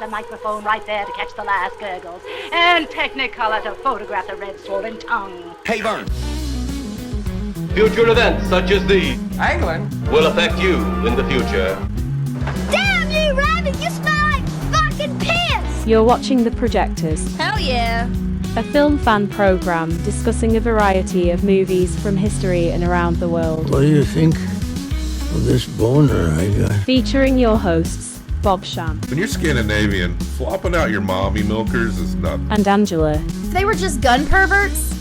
the microphone right there to catch the last gurgles, and Technicolor to photograph the red swollen tongue. Hey, Vern. Future events such as these Anglin? will affect you in the future. Damn you, Rabbit! You smell like fucking piss! You're watching The Projectors. Hell yeah! A film fan program discussing a variety of movies from history and around the world. What do you think of this boner I got? Featuring your hosts, Bob Sham. When you're Scandinavian, flopping out your mommy milkers is nothing. And Angela. If they were just gun perverts,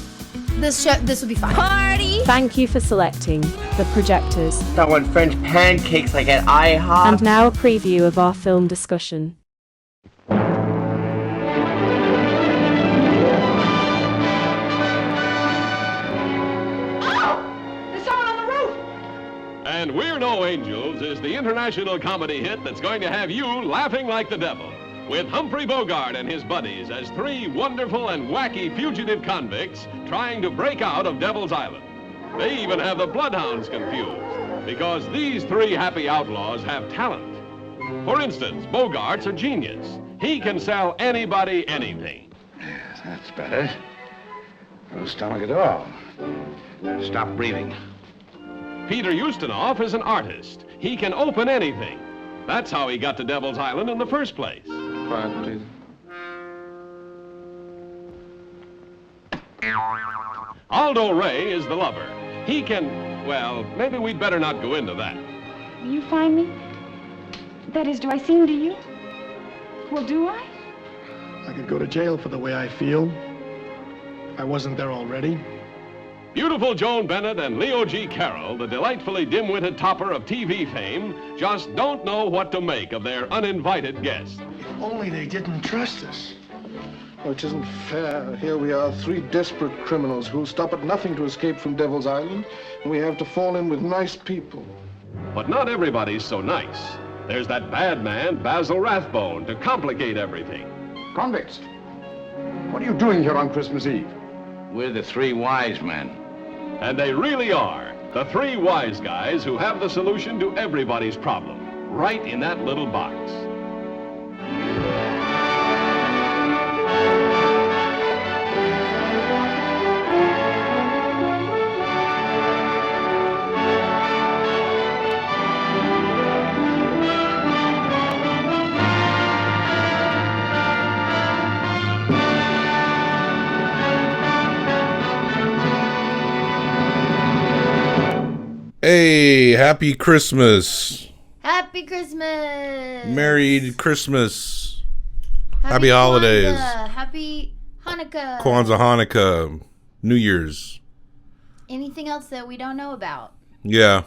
this would be fine. Party! Thank you for selecting The Projectors. I want French pancakes like at IHOP. And now a preview of our film discussion. And We're No Angels is the international comedy hit that's going to have you laughing like the devil. With Humphrey Bogart and his buddies as three wonderful and wacky fugitive convicts trying to break out of Devil's Island. They even have the bloodhounds confused because these three happy outlaws have talent. For instance, Bogart's a genius. He can sell anybody anything. Yes, that's better. No stomach at all. Stop breathing. Peter Ustinov is an artist. He can open anything. That's how he got to Devil's Island in the first place. Quiet, please. Aldo Ray is the lover. He can, well, maybe we'd better not go into that. You find me? That is, do I seem to you? Well, do I? I could go to jail for the way I feel. I wasn't there already. Beautiful Joan Bennett and Leo G. Carroll, the delightfully dim-witted topper of TV fame, just don't know what to make of their uninvited guest. If only they didn't trust us. Oh, it isn't fair. Here we are, three desperate criminals who'll stop at nothing to escape from Devil's Island, and we have to fall in with nice people. But not everybody's so nice. There's that bad man, Basil Rathbone, to complicate everything. Convicts, what are you doing here on Christmas Eve? We're the three wise men. And they really are. The three wise guys who have the solution to everybody's problem. Right in that little box. Hey, happy Christmas. Happy Christmas. Merry Christmas. Happy holidays. Kwanzaa. Happy Hanukkah. Kwanzaa, Hanukkah, New Year's. Anything else that we don't know about? Yeah.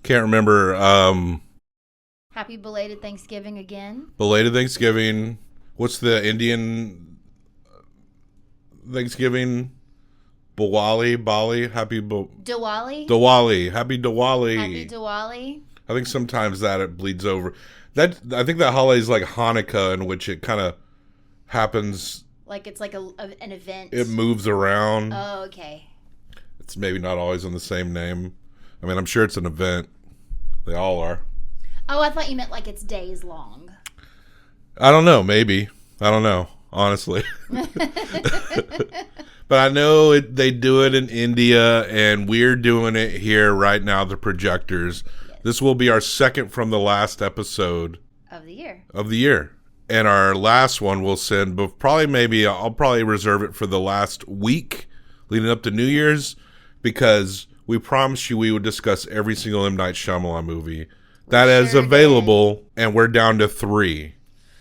Can't remember. Happy belated Thanksgiving again. Belated Thanksgiving. What's the Indian Thanksgiving? Bali, happy Diwali. Happy Diwali. Happy Diwali. I think sometimes that it bleeds over. I think that holiday is like Hanukkah, in which it kind of happens. Like it's like an event. It moves around. Oh, okay. It's maybe not always on the same name. I mean, I'm sure it's an event. They all are. Oh, I thought you meant like it's days long. I don't know. Maybe. I don't know. Honestly. But I know they do it in India, and we're doing it here right now, The Projectors. Yes. This will be our second from the last episode. Of the year. And our last one we'll send, but I'll probably reserve it for the last week leading up to New Year's, because we promised you we would discuss every single M. Night Shyamalan movie that is available, and we're down to 3.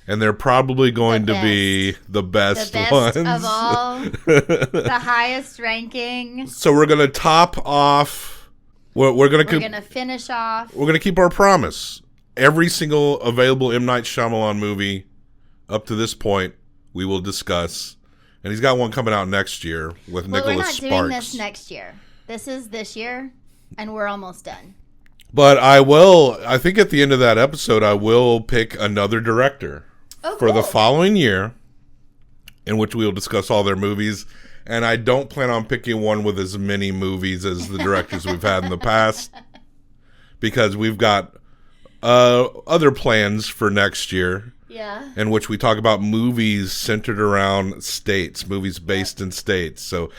And they're probably going to be the best ones. Of all. The highest ranking. So we're going to top off. We're going to finish off. We're going to keep our promise. Every single available M. Night Shyamalan movie up to this point, we will discuss. And he's got one coming out next year with Nicholas Sparks. We're not doing this next year. This is this year, and we're almost done. But I think at the end of that episode, I will pick another director. For the following year, in which we will discuss all their movies. And I don't plan on picking one with as many movies as the directors we've had in the past, because we've got other plans for next year. Yeah. in which we talk about movies centered around states, movies based in states. So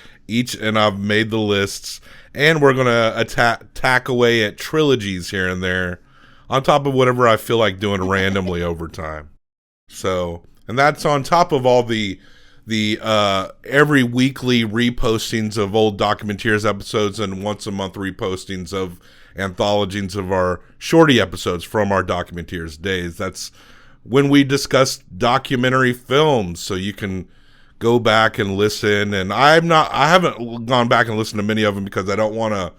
and I've made the lists, and we're going to tack away at trilogies here and there on top of whatever I feel like doing randomly over time. So, and that's on top of all the every weekly repostings of old Documenteers episodes and once a month repostings of anthologies of our shorty episodes from our Documenteers days. That's when we discuss documentary films, so you can go back and listen. And I haven't gone back and listened to many of them because I don't want to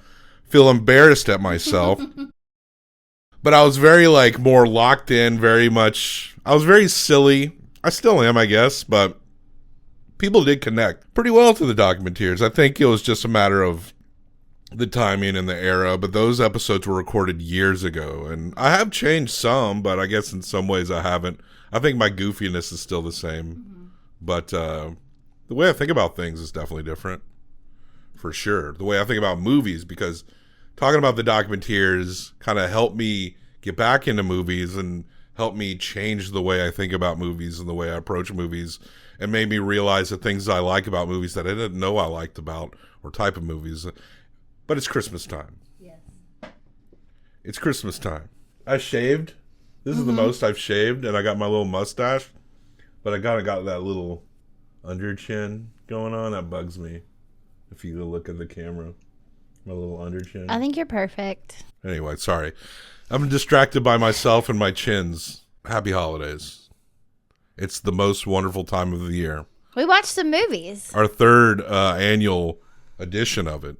feel embarrassed at myself. But I was very more locked in, I was very silly. I still am, I guess, but people did connect pretty well to the Documenteers. I think it was just a matter of the timing and the era, but those episodes were recorded years ago, and I have changed some, but I guess in some ways I haven't. I think my goofiness is still the same, but the way I think about things is definitely different, for sure. The way I think about movies, because talking about the Documenteers kind of helped me get back into movies and helped me change the way I think about movies and the way I approach movies, and made me realize the things I like about movies that I didn't know I liked about, or type of movies. But it's Christmas time. Yes. It's Christmas time. I shaved. This is the most I've shaved, and I got my little mustache, but I kind of got that little under chin going on. That bugs me. If you go look at the camera, my little under chin. I think you're perfect. Anyway, sorry. I'm distracted by myself and my chins. Happy holidays. It's the most wonderful time of the year. We watched some movies. Our third annual edition of it.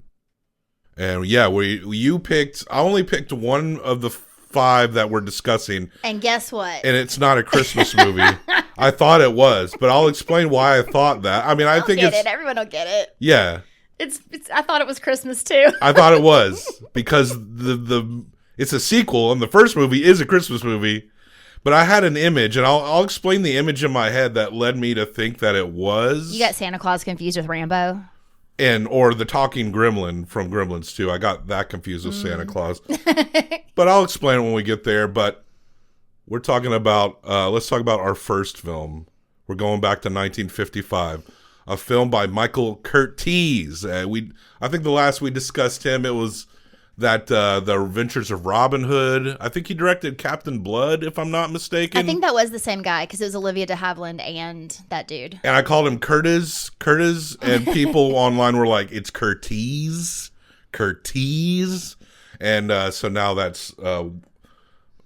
And yeah, I only picked one of the 5 that we're discussing. And guess what? And it's not a Christmas movie. I thought it was, but I'll explain why I thought that. I mean, I think get it. Everyone will get it. Yeah. It's I thought it was Christmas too. I thought it was, because it's a sequel, and the first movie is a Christmas movie. But I had an image, and I'll explain the image in my head that led me to think that it was. You got Santa Claus confused with Rambo? Or the talking gremlin from Gremlins 2. I got that confused with Santa Claus. But I'll explain it when we get there. But we're talking about, let's talk about our first film. We're going back to 1955. A film by Michael Curtiz. I think the last we discussed him, it was that The Adventures of Robin Hood. I think he directed Captain Blood, if I'm not mistaken. I think that was the same guy, because it was Olivia de Havilland and that dude. And I called him Curtiz, and people online were like, it's Curtiz. And so now that's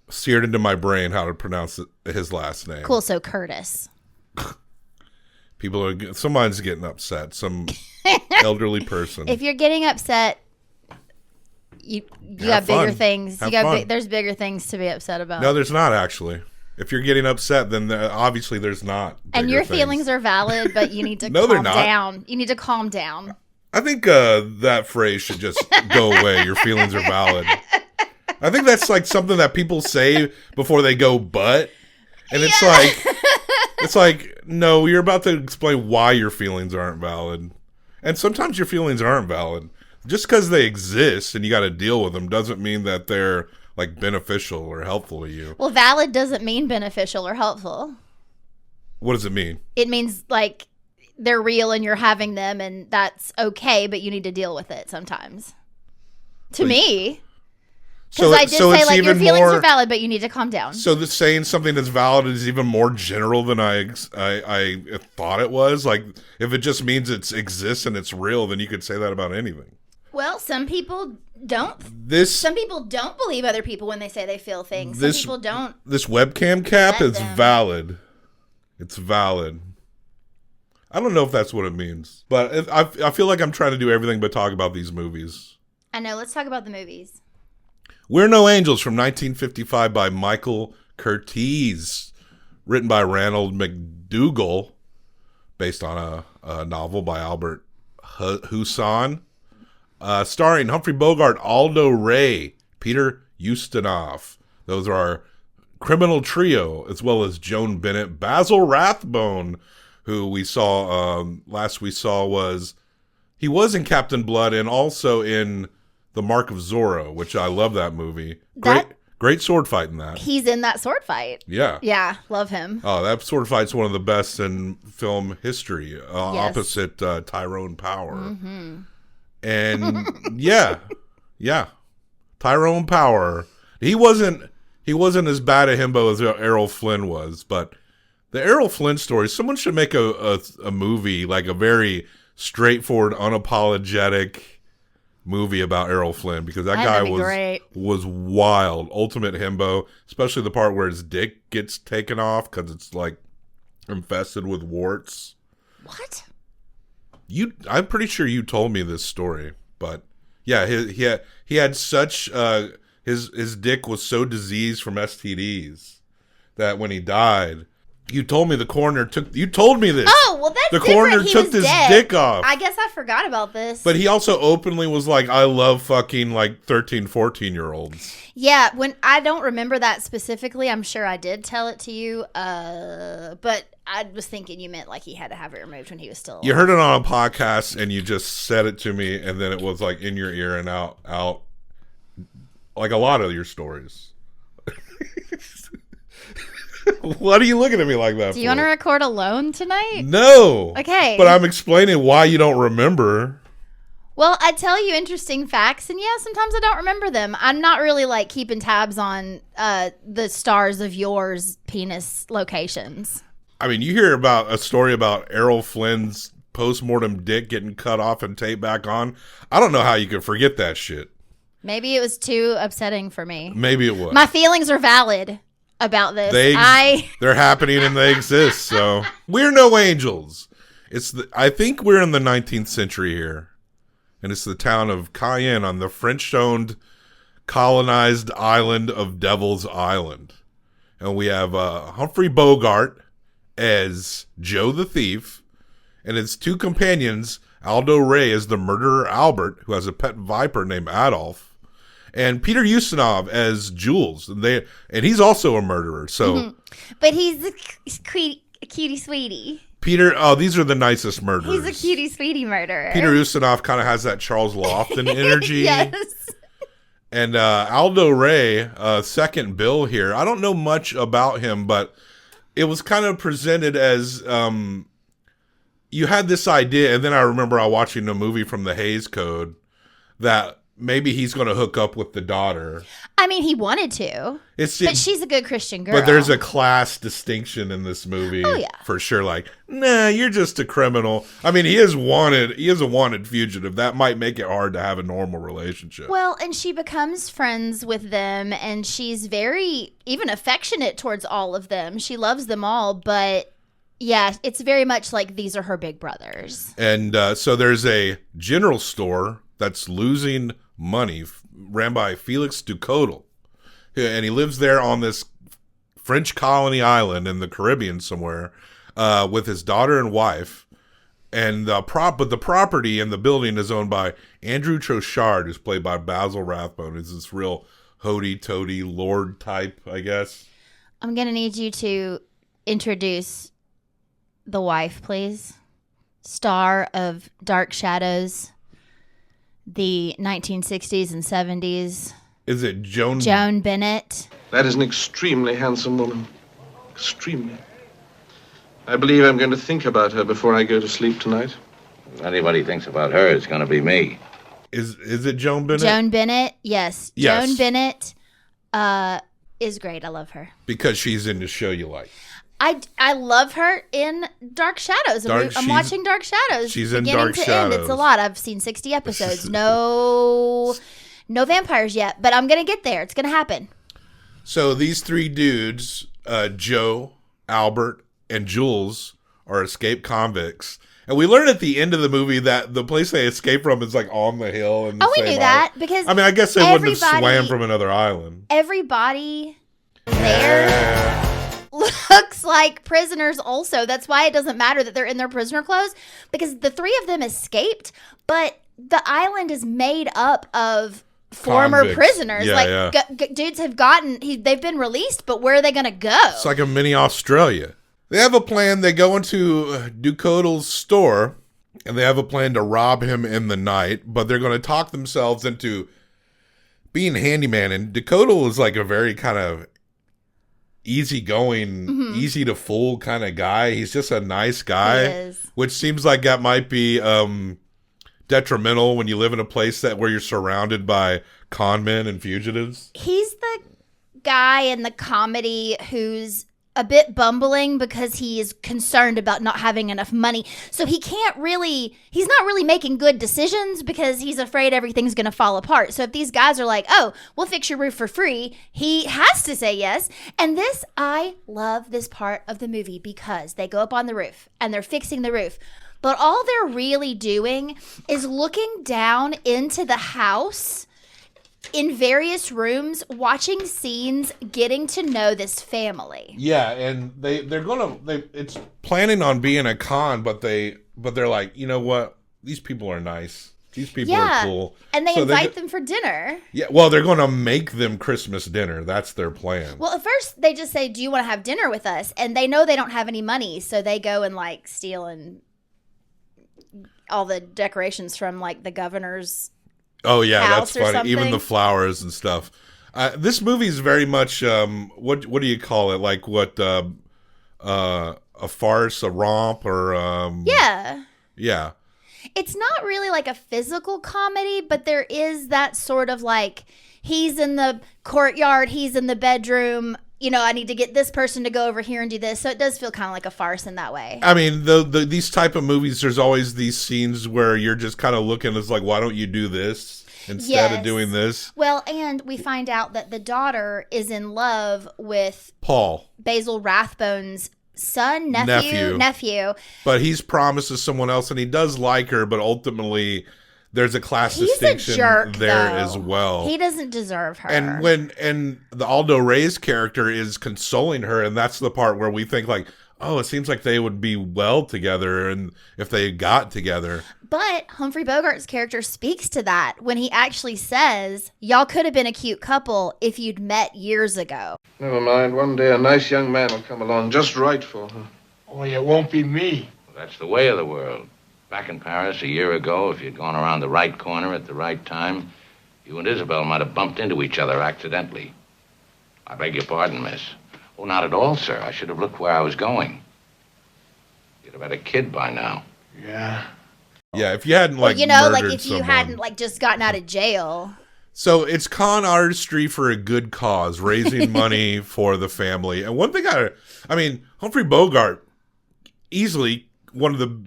seared into my brain how to pronounce his last name. Cool, so Curtis. Somebody's getting upset. Some elderly person. If you're getting upset, you got bigger things. There's bigger things to be upset about. No, there's not, actually. If you're getting upset, then obviously there's not. And your feelings are valid, but you need to calm down. You need to calm down. I think that phrase should just go away. Your feelings are valid. I think that's like something that people say before they go, but. And it's like, no, you're about to explain why your feelings aren't valid. And sometimes your feelings aren't valid. Just because they exist and you got to deal with them doesn't mean that they're like beneficial or helpful to you. Well, valid doesn't mean beneficial or helpful. What does it mean? It means like they're real and you're having them, and that's okay, but you need to deal with it sometimes. To me. Because I did say like your feelings are valid, but you need to calm down. So saying something that's valid is even more general than I thought it was. Like if it just means it exists and it's real, then you could say that about anything. Well, some people don't. Some people don't believe other people when they say they feel things. Some people don't. This webcam cap is valid. It's valid. I don't know if that's what it means, but I feel like I'm trying to do everything but talk about these movies. I know. Let's talk about the movies. We're No Angels from 1955 by Michael Curtiz, written by Ranald McDougall, based on a novel by Albert Husson. Starring Humphrey Bogart, Aldo Ray, Peter Ustinov. Those are our criminal trio, as well as Joan Bennett, Basil Rathbone, who we saw he was in Captain Blood and also in The Mark of Zorro, which I love that movie. Great sword fight in that. He's in that sword fight. Yeah. Yeah, love him. Oh, that sword fight's one of the best in film history, opposite Tyrone Power. Mm-hmm. And yeah. Tyrone Power. He wasn't as bad a himbo as Errol Flynn was, but the Errol Flynn story, someone should make a movie, like a very straightforward, unapologetic movie about Errol Flynn, because that guy was wild. Ultimate himbo, especially the part where his dick gets taken off because it's like infested with warts. What? I'm pretty sure you told me this story, but yeah, he had such his dick was so diseased from STDs that when he died, you told me the coroner you told me this. Oh, well, that's the coroner took his dick off. I guess I forgot about this. But he also openly was like, I love fucking like 13, 14-year-olds. Yeah, when I don't remember that specifically, I'm sure I did tell it to you. But I was thinking you meant like he had to have it removed when he was still alive. You heard it on a podcast and you just said it to me, and then it was like in your ear and out like a lot of your stories. What are you looking at me like that for? Do you want to record alone tonight? No. Okay. But I'm explaining why you don't remember. Well, I tell you interesting facts, and yeah, sometimes I don't remember them. I'm not really like keeping tabs on the stars of yours penis locations. I mean, you hear about a story about Errol Flynn's post-mortem dick getting cut off and taped back on. I don't know how you could forget that shit. Maybe it was too upsetting for me. Maybe it was. My feelings are valid about this. They're happening and they exist, so we're no angels. I think we're in the 19th century here, and it's the town of Cayenne on the French-owned colonized island of Devil's Island, and we have Humphrey Bogart as Joe the Thief, and his two companions, Aldo Ray as the murderer Albert, who has a pet viper named Adolf, and Peter Ustinov as Jules, and he's also a murderer. So, but he's a cutie sweetie. Peter, these are the nicest murderers. He's a cutie sweetie murderer. Peter Ustinov kind of has that Charles Lofton energy. Yes. And Aldo Ray, second bill here. I don't know much about him, but it was kind of presented as you had this idea, and then I remember watching a movie from the Hays Code that maybe he's going to hook up with the daughter. I mean, he wanted to, but she's a good Christian girl. But there's a class distinction in this movie, for sure. Like, nah, you're just a criminal. I mean, he is wanted. He is a wanted fugitive. That might make it hard to have a normal relationship. Well, and she becomes friends with them, and she's very even affectionate towards all of them. She loves them all, but yeah, it's very much like these are her big brothers. And so there's a general store that's losing money, ran by Felix Ducotel, and he lives there on this French colony island in the Caribbean somewhere with his daughter and wife. And the property and the building is owned by Andrew Trochard, who's played by Basil Rathbone. He's this real hoity-toity lord type, I guess. I'm gonna need you to introduce the wife, please. Star of Dark Shadows, the 1960s and 70s. Is it Joan Bennett? That is an extremely handsome woman. Extremely. I believe I'm going to think about her before I go to sleep tonight. If anybody thinks about her, it's going to be me. Is it Joan Bennett? Joan Bennett, yes. Yes. Joan Bennett is great. I love her. Because she's in the show you like. I love her in Dark Shadows. I'm watching Dark Shadows. She's in Dark Shadows. It's a lot. I've seen 60 episodes. No vampires yet, but I'm going to get there. It's going to happen. So these three dudes, Joe, Albert, and Jules, are escaped convicts. And we learn at the end of the movie that the place they escaped from is like on the hill. And we knew that because I mean, I guess they wouldn't have swam from another island. Everybody there looks like prisoners also. That's why it doesn't matter that they're in their prisoner clothes, because the three of them escaped, but the island is made up of former convicts. Prisoners. Yeah, dudes have they've been released, but where are they going to go? It's like a mini Australia. They have a plan. They go into Ducotel's store, and they have a plan to rob him in the night, but they're going to talk themselves into being handyman, and Dakota is like a very kind of easygoing, easy to fool kind of guy. He's just a nice guy, which seems like that might be detrimental when you live in a place where you're surrounded by con men and fugitives. He's the guy in the comedy who's a bit bumbling because he is concerned about not having enough money. So he's not really making good decisions because he's afraid everything's going to fall apart. So if these guys are like, oh, we'll fix your roof for free, he has to say yes. And I love this part of the movie because they go up on the roof and they're fixing the roof. But all they're really doing is looking down into the house in various rooms, watching scenes, getting to know this family. Yeah, and it's planning on being a con, but they're like, you know what? These people are nice. These people are cool. And they invite them for dinner. Yeah, well, they're going to make them Christmas dinner. That's their plan. Well, at first they just say, do you want to have dinner with us? And they know they don't have any money, so they go and like steal and all the decorations from like the governor's that's funny. Something. Even the flowers and stuff. This movie is very much what do you call it? Like what a farce, a romp, or yeah. It's not really like a physical comedy, but there is that sort of like he's in the courtyard, he's in the bedroom. You know, I need to get this person to go over here and do this. So it does feel kind of like a farce in that way. I mean, these type of movies, there's always these scenes where you're just kind of looking as like, why don't you do this instead of doing this? Well, and we find out that the daughter is in love with Paul, Basil Rathbone's son, nephew. But he's promised to someone else, and he does like her, but ultimately there's a class distinction as well. He doesn't deserve her. And the Aldo Reyes character is consoling her, and that's the part where we think like, oh, it seems like they would be well together, and if they got together. But Humphrey Bogart's character speaks to that when he actually says, y'all could have been a cute couple if you'd met years ago. Never mind. One day a nice young man will come along just right for her. Only it won't be me. Well, that's the way of the world. Back in Paris a year ago, if you'd gone around the right corner at the right time, you and Isabel might have bumped into each other accidentally. I beg your pardon, miss. Oh, not at all, sir. I should have looked where I was going. You'd have had a kid by now. Yeah. Yeah, if you hadn't, like, if you hadn't, like, just gotten out of jail. So it's con artistry for a good cause, raising money for the family. And one thing Humphrey Bogart, easily one of the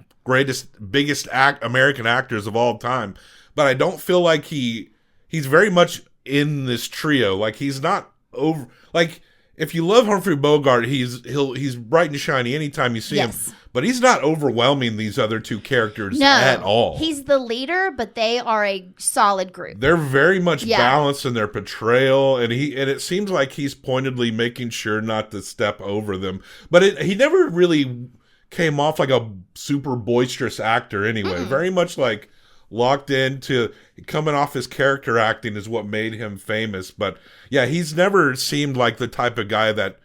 biggest American actors of all time, but I don't feel like he's very much in this trio. Like he's not over. Like if you love Humphrey Bogart, he's bright and shiny anytime you see him. But he's not overwhelming these other two characters at all. He's the leader, but they are a solid group. They're very much balanced in their portrayal, and it seems like he's pointedly making sure not to step over them. But he never really came off like a super boisterous actor anyway. Very much like locked into coming off his character acting is what made him famous. But yeah, he's never seemed like the type of guy that,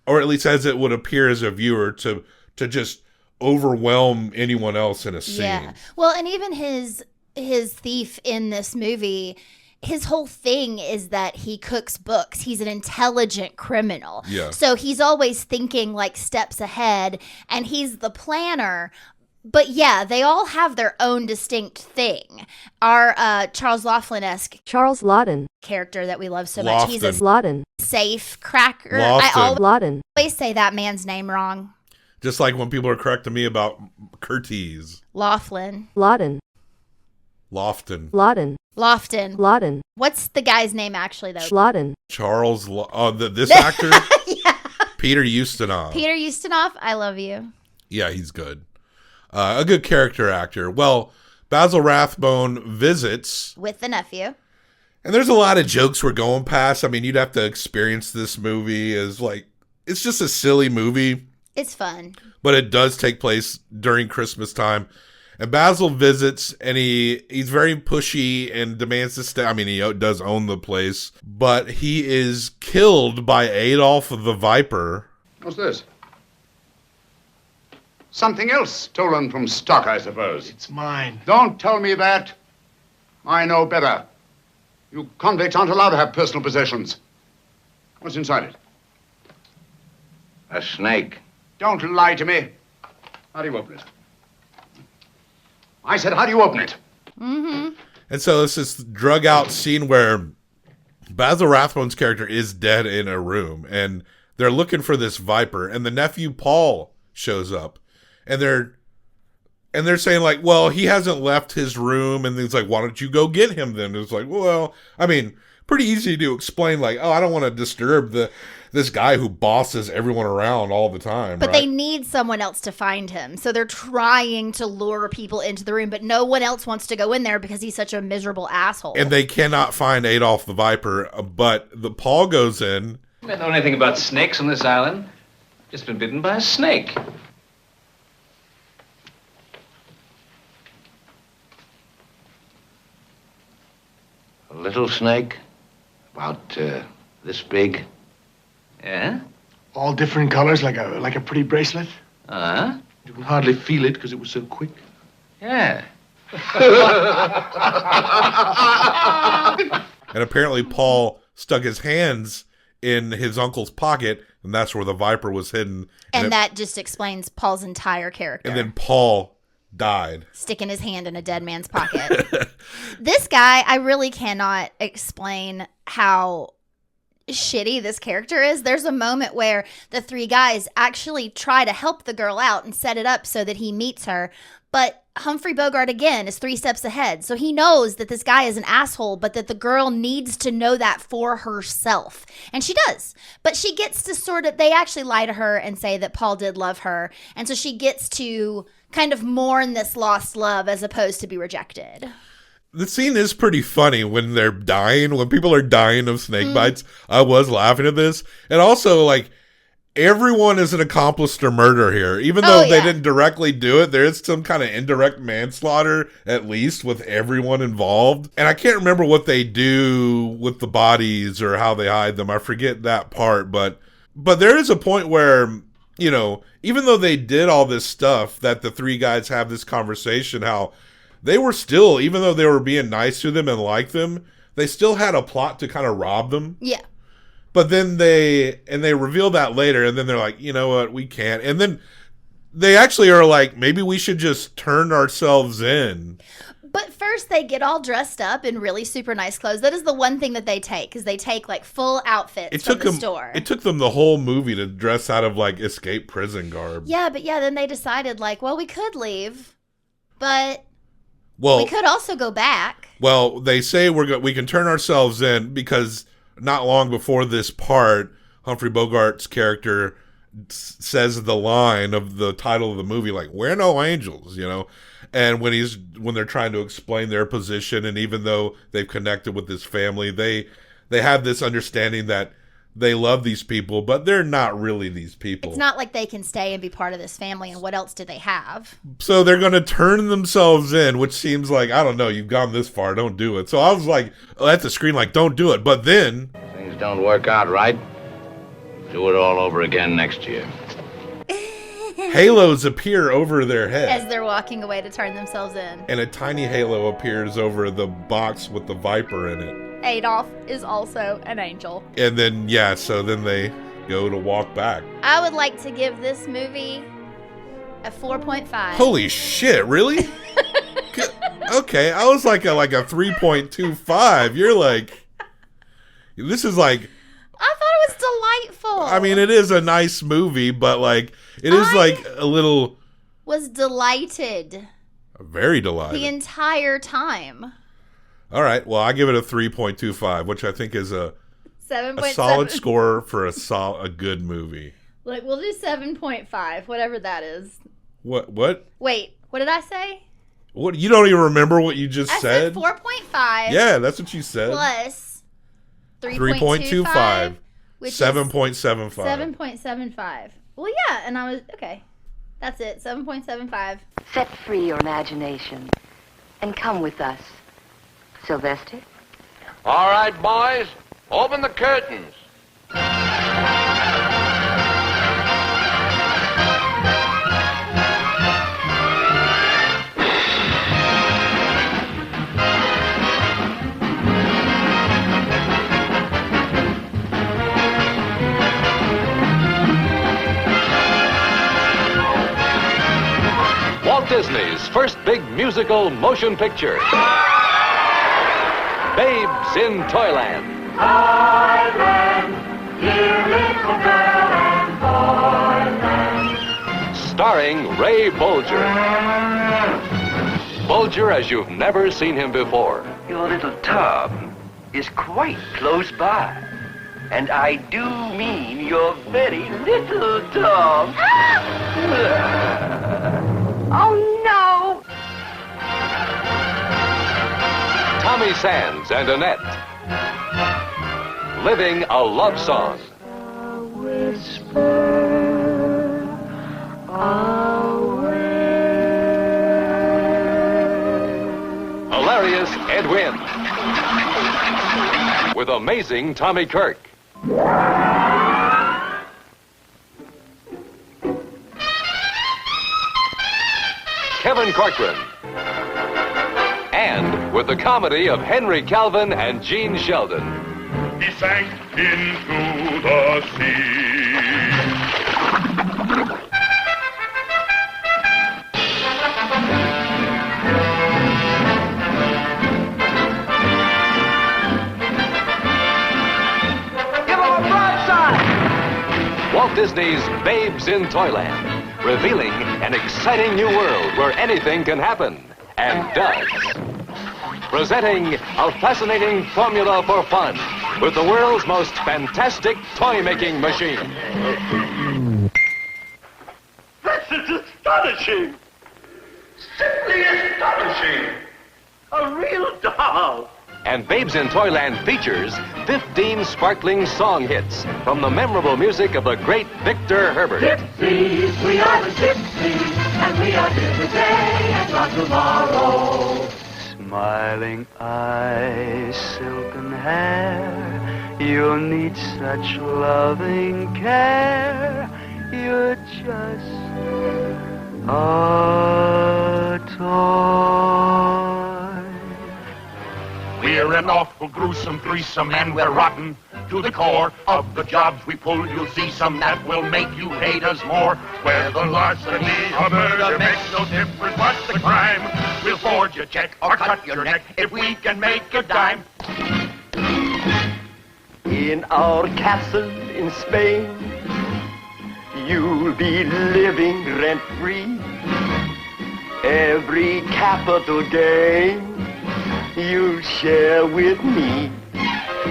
or at least as it would appear as a viewer, to just overwhelm anyone else in a scene. Yeah. Well, and even his thief in this movie, his whole thing is that he cooks books. He's an intelligent criminal. Yeah. So he's always thinking like steps ahead, and he's the planner. But yeah, they all have their own distinct thing. Our Charles Laughlin-esque Charles Lawton character that we love so much. He's a Lawton. safe cracker. Lawton. I always say that man's name wrong. Just like when people are correcting me about Curtiz. Laughlin. Lawton. Lofton. Lawton. Lofton. Lawton. What's the guy's name actually though? Lawton. Charles. This actor. Yeah. Peter Ustinov. Peter Ustinov. I love you. Yeah, he's good. A good character actor. Well, Basil Rathbone visits with the nephew. And there's a lot of jokes we're going past. I mean, you'd have to experience this movie as like, it's just a silly movie. It's fun. But it does take place during Christmas time. And Basil visits, and he's very pushy and demands to stay. I mean, he does own the place. But he is killed by Adolf the Viper. What's this? Something else stolen from stock, I suppose. It's mine. Don't tell me that. I know better. You convicts aren't allowed to have personal possessions. What's inside it? A snake. Don't lie to me. How do you open it? I said, how do you open it? Mm-hmm. And so it's this drug out scene where Basil Rathbone's character is dead in a room, and they're looking for this viper, and the nephew Paul shows up, and they're saying like, well, he hasn't left his room, and it's like, why don't you go get him then? It's like, well, I mean, pretty easy to explain, like, oh, I don't want to disturb this guy who bosses everyone around all the time. But right? they need someone else to find him. So they're trying to lure people into the room, but no one else wants to go in there because he's such a miserable asshole. And they cannot find Adolf the Viper, but the Paul goes in. I don't know anything about snakes on this island. Just been bitten by a snake. A little snake, about this big. Yeah? All different colors, like a pretty bracelet? Uh-huh. You can hardly feel it because it was so quick. Yeah. And apparently Paul stuck his hands in his uncle's pocket, and that's where the viper was hidden. And that just explains Paul's entire character. And then Paul died. Sticking his hand in a dead man's pocket. This guy, I really cannot explain how shitty this character is. There's a moment where the three guys actually try to help the girl out and set it up so that he meets her, but Humphrey Bogart again is 3 steps ahead. So he knows that this guy is an asshole, but that the girl needs to know that for herself. And she does. But she gets to they actually lie to her and say that Paul did love her. And so she gets to kind of mourn this lost love as opposed to be rejected. The scene is pretty funny when they're dying, when people are dying of snake bites. I was laughing at this. And also, like, everyone is an accomplice to murder here. Even though they didn't directly do it, there is some kind of indirect manslaughter, at least, with everyone involved. And I can't remember what they do with the bodies or how they hide them. I forget that part. But there is a point where, you know, even though they did all this stuff, that the three guys have this conversation, how they were still, even though they were being nice to them and liked them, they still had a plot to kind of rob them. Yeah. But then they reveal that later, and then they're like, you know what, we can't. And then they actually are like, maybe we should just turn ourselves in. But first they get all dressed up in really super nice clothes. That is the one thing that they take, because they take like full outfits from the store. It took them the whole movie to dress out of like escape prison garb. Yeah, but then they decided like, well, we could leave, but we could also go back. Well, they say we can turn ourselves in because not long before this part, Humphrey Bogart's character says the line of the title of the movie, like, "We're no angels," you know? And when they're trying to explain their position, and even though they've connected with this family, they have this understanding that they love these people, but they're not really these people. It's not like they can stay and be part of this family, and what else do they have? So they're going to turn themselves in, which seems like, I don't know, you've gone this far, don't do it. So I was like, at the screen, like, don't do it. But then things don't work out right, do it all over again next year. Halos appear over their head as they're walking away to turn themselves in. And a tiny halo appears over the box with the viper in it. Adolf is also an angel. And then, so then they go to walk back. I would like to give this movie a 4.5. Holy shit, really? Okay, I was like a 3.25. You're like, this is like, I thought it was delightful. I mean, it is a nice movie, but like, it is like a little. Was delighted. Very delighted. The entire time. All right, well, I give it a 3.25, which I think is a 7.7. A solid score for a good movie. Like, we'll do 7.5, whatever that is. What? Wait, what did I say? What? You don't even remember what you just said? I said 4.5. Yeah, that's what you said. Plus 3.25, which 7.75. 7.75. Well, yeah, and I was, okay. That's it, 7.75. Set free your imagination and come with us. Sylvester? All right, boys, open the curtains. Disney's first big musical motion picture, Babes in Toyland. Toyland, dear little girl and boyland. Starring Ray Bolger. Bolger as you've never seen him before. Your little tub is quite close by. And I do mean your very little tub. Oh, no! Tommy Sands and Annette. Living a love song. Hilarious Ed Wynn. With amazing Tommy Kirk. Kevin Corcoran. And with the comedy of Henry Calvin and Gene Sheldon. He sank into the sea. Give him a broadside! Walt Disney's Babes in Toyland. Revealing an exciting new world where anything can happen. And does. Presenting a fascinating formula for fun with the world's most fantastic toy-making machine. This is astonishing! Simply astonishing! A real doll! And Babes in Toyland features 15 sparkling song hits from the memorable music of the great Victor Herbert. Gypsies, we are the gypsies, and we are here today and gone tomorrow. Smiling eyes, silken hair, you'll need such loving care. You're just a toy. We're an awful gruesome threesome and we're rotten to the core of the jobs we pull. You'll see some that will make you hate us more. Where the larceny or murder makes no difference what's the crime. We'll forge a check or cut your neck if we can make a dime. In our castle in Spain, you'll be living rent-free. Every capital gain you'll share with me.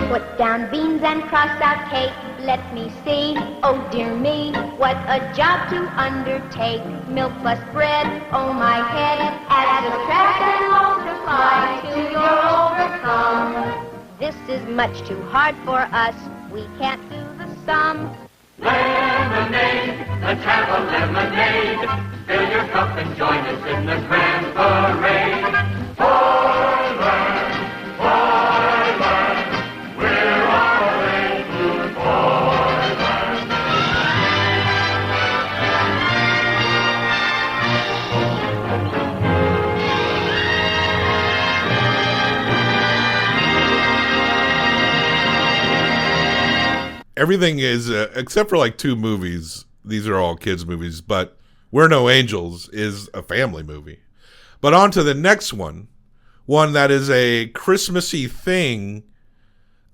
Put down beans and cross out cake. Let me see. Oh dear me, what a job to undertake. Milk plus bread, oh my head. Add, subtract, and multiply till you're overcome. This is much too hard for us. We can't do the sum. Lemonade, let's have a lemonade. Fill your cup and join us in the grand parade. Toyland, Toyland, we're on our way to Toyland. Everything is, except for like 2 movies, these are all kids' movies, but We're No Angels is a family movie. But on to the next one that is a Christmassy thing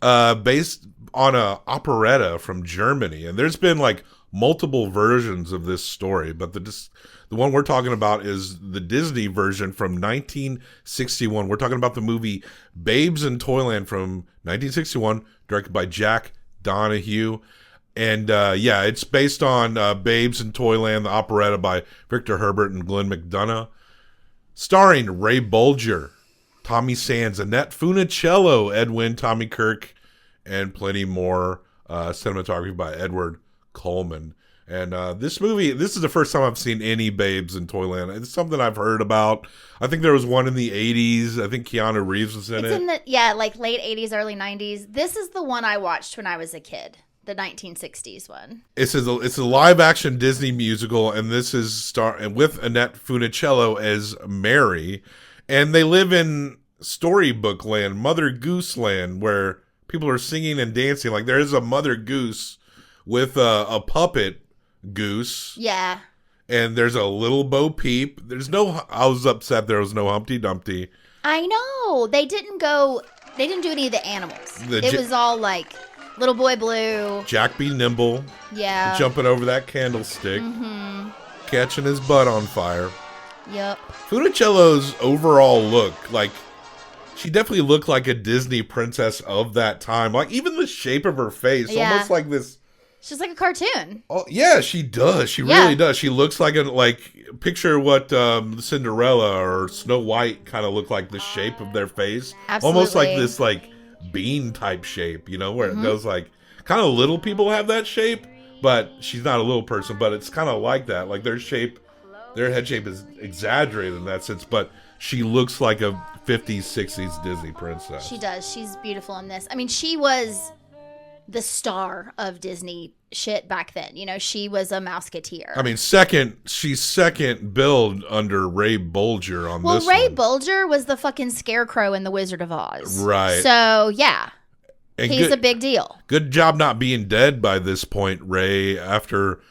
based on a operetta from Germany. And there's been like multiple versions of this story, but the one we're talking about is the Disney version from 1961. We're talking about the movie Babes in Toyland from 1961, directed by Jack Donahue. And yeah, it's based on Babes in Toyland, the operetta by Victor Herbert and Glenn McDonough. Starring Ray Bolger, Tommy Sands, Annette Funicello, Ed Wynn, Tommy Kirk, and plenty more. Cinematography by Edward Coleman. And this movie, this is the first time I've seen any Babes in Toyland. It's something I've heard about. I think there was one in the 80s. I think Keanu Reeves was in it. In the, like late 80s, early 90s. This is the one I watched when I was a kid. The 1960s one. It's a live action Disney musical, and this is with Annette Funicello as Mary, and they live in storybook land, Mother Goose land, where people are singing and dancing. Like there is a Mother Goose with a puppet goose. Yeah. And there's a little Bo Peep. I was upset there was no Humpty Dumpty. I know. They didn't do any of the animals. It was all like Little Boy Blue. Jack Be Nimble. Yeah. Jumping over that candlestick. Mm-hmm. Catching his butt on fire. Yep. Funicello's overall look, like, she definitely looked like a Disney princess of that time. Like, even the shape of her face, almost like this. She's like a cartoon. Oh, yeah, she does. She really does. She looks like picture what Cinderella or Snow White kind of look like, the shape of their face. Absolutely. Almost like this, like, bean type shape, where it goes like, kind of little people have that shape, but she's not a little person, but it's kind of like that. Like, their head shape is exaggerated in that sense, but she looks like a 50s, 60s Disney princess. She does. She's beautiful in this. I mean, she was the star of Disney shit back then. She was a Mouseketeer. I mean, she's second billed under Ray Bolger on this. Well, Ray Bolger was the fucking scarecrow in The Wizard of Oz. Right. So, yeah. And he's a big deal. Good job not being dead by this point, Ray, after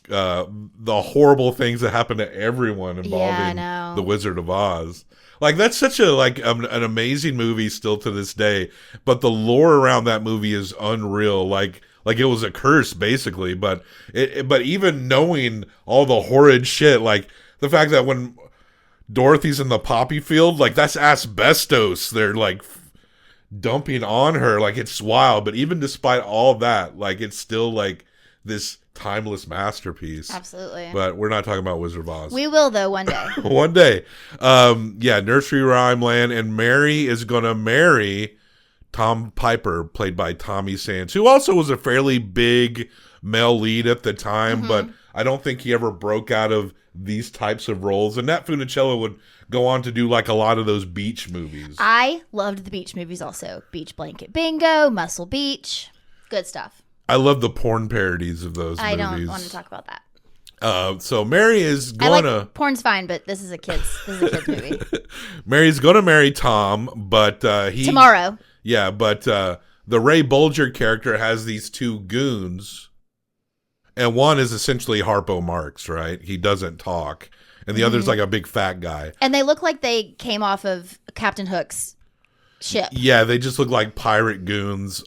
the horrible things that happened to everyone involving The Wizard of Oz. Like, that's such an amazing movie still to this day, but the lore around that movie is unreal. Like it was a curse, basically, but even knowing all the horrid shit, like the fact that when Dorothy's in the poppy field, like, that's asbestos they're like dumping on her, like, it's wild. But even despite all that, like, it's still like this timeless masterpiece. Absolutely. But we're not talking about Wizard of Oz. We will, though, one day. One day. Nursery Rhyme Land, and Mary is gonna marry Tom Piper, played by Tommy Sands, who also was a fairly big male lead at the time, but I don't think he ever broke out of these types of roles. And Nat Funicello would go on to do like a lot of those beach movies. I loved the beach movies also. Beach Blanket Bingo, Muscle Beach. Good stuff. I love the porn parodies of those movies. I don't want to talk about that. So Mary is gonna... porn's fine, but this is a kid's movie. Mary's gonna marry Tom, but tomorrow. Yeah, but the Ray Bolger character has these two goons, and one is essentially Harpo Marx, right? He doesn't talk, and the other's like a big fat guy. And they look like they came off of Captain Hook's ship. Yeah, they just look like pirate goons.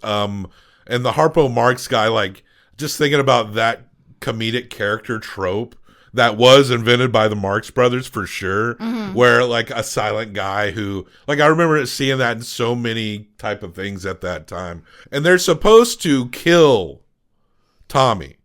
And the Harpo Marx guy, like, just thinking about that comedic character trope that was invented by the Marx Brothers for sure, where, like, a silent guy who, like, I remember seeing that in so many type of things at that time. And they're supposed to kill Tommy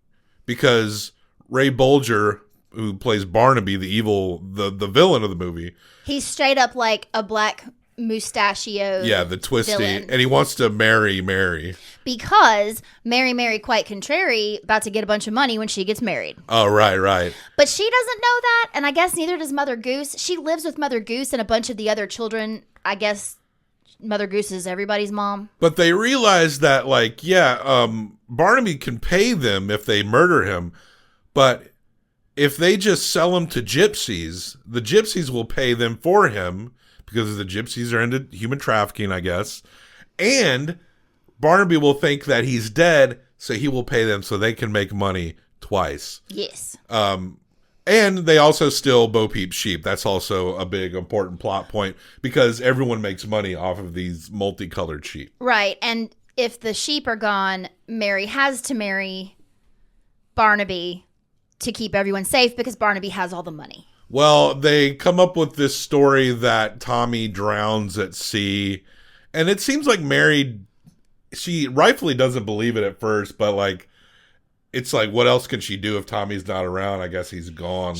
because Ray Bolger, who plays Barnaby, the villain of the movie. He's straight up like a black mustachioed the twisty villain. And he wants to marry Mary because Mary quite contrary about to get a bunch of money when she gets married. Oh, right. But she doesn't know that, and I guess neither does Mother Goose. She lives with Mother Goose and a bunch of the other children. I guess Mother Goose is everybody's mom. But they realize that, like, Barnaby can pay them if they murder him, but if they just sell him to gypsies, the gypsies will pay them for him because the gypsies are into human trafficking, I guess. And Barnaby will think that he's dead, so he will pay them so they can make money twice. Yes. And they also steal Bo Peep's sheep. That's also a big, important plot point because everyone makes money off of these multicolored sheep. Right. And if the sheep are gone, Mary has to marry Barnaby to keep everyone safe because Barnaby has all the money. Well, they come up with this story that Tommy drowns at sea. And it seems like Mary, she rightfully doesn't believe it at first, but, like, it's like, what else can she do if Tommy's not around? I guess he's gone.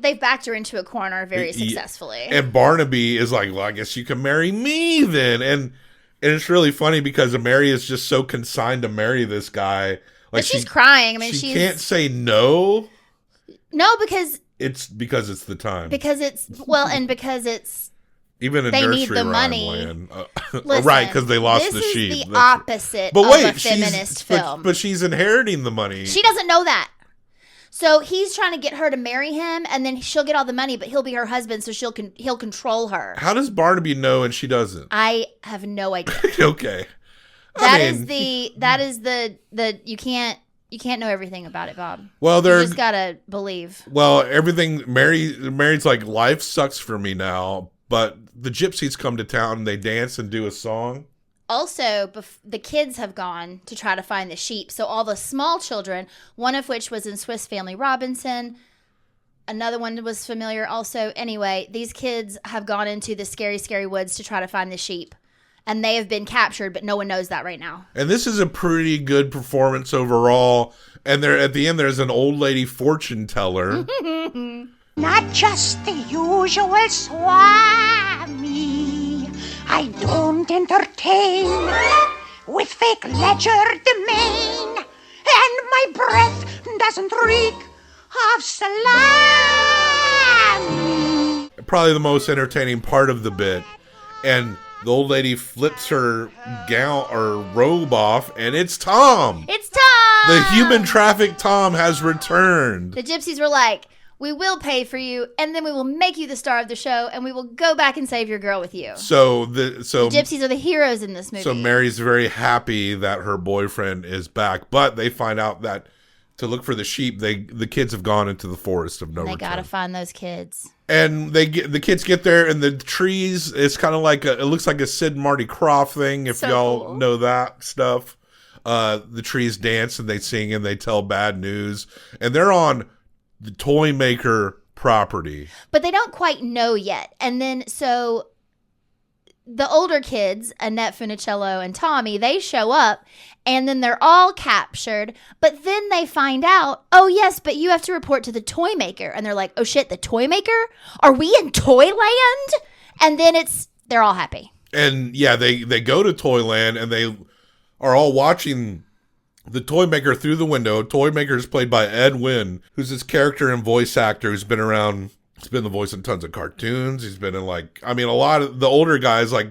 They've backed her into a corner very successfully. And Barnaby is like, well, I guess you can marry me then. And it's really funny because Mary is just so consigned to marry this guy. Like, but she's crying. I mean, she can't say no. No, because it's the time. Because it's even in they nursery need the rhyme money. Land. Listen, right, because they lost the sheep. This is the opposite of a feminist film. But she's inheriting the money. She doesn't know that. So he's trying to get her to marry him, and then she'll get all the money, but he'll be her husband, so he'll control her. How does Barnaby know and she doesn't? I have no idea. Okay. That is the you can't You can't know everything about it, Bob. Well, you just gotta believe. Well, everything. Mary's like, life sucks for me now. But the gypsies come to town and they dance and do a song. Also, the kids have gone to try to find the sheep. So all the small children, one of which was in Swiss Family Robinson, another one was familiar also. Anyway, these kids have gone into the scary, scary woods to try to find the sheep. And they have been captured, but no one knows that right now. And this is a pretty good performance overall. And there, at the end, there's an old lady fortune teller. Not just the usual swami. I don't entertain with fake legerdemain. And my breath doesn't reek of salami. Probably the most entertaining part of the bit. And the old lady flips her gown or robe off, and it's Tom. It's Tom! The human traffic Tom has returned. The gypsies were like, we will pay for you, and then we will make you the star of the show, and we will go back and save your girl with you. So the gypsies are the heroes in this movie. So Mary's very happy that her boyfriend is back, but they find out that to look for the sheep, the kids have gone into the forest of no return. They gotta find those kids. And the kids get there, and the trees, it's kind of like it looks like a Sid and Marty Krofft thing, if y'all know that stuff. The trees dance, and they sing, and they tell bad news. And they're on the toy maker property. But they don't quite know yet. And then, so the older kids, Annette Funicello and Tommy, they show up, and then they're all captured. But then they find out, oh, yes, but you have to report to the toy maker. And they're like, oh, shit, the toy maker? Are we in Toyland? And then they're all happy. And, yeah, they go to Toyland, and they are all watching the toy maker through the window. Toy maker is played by Ed Wynn, who's this character and voice actor who's been around. He's been the voice in tons of cartoons. He's been in a lot of the older guys like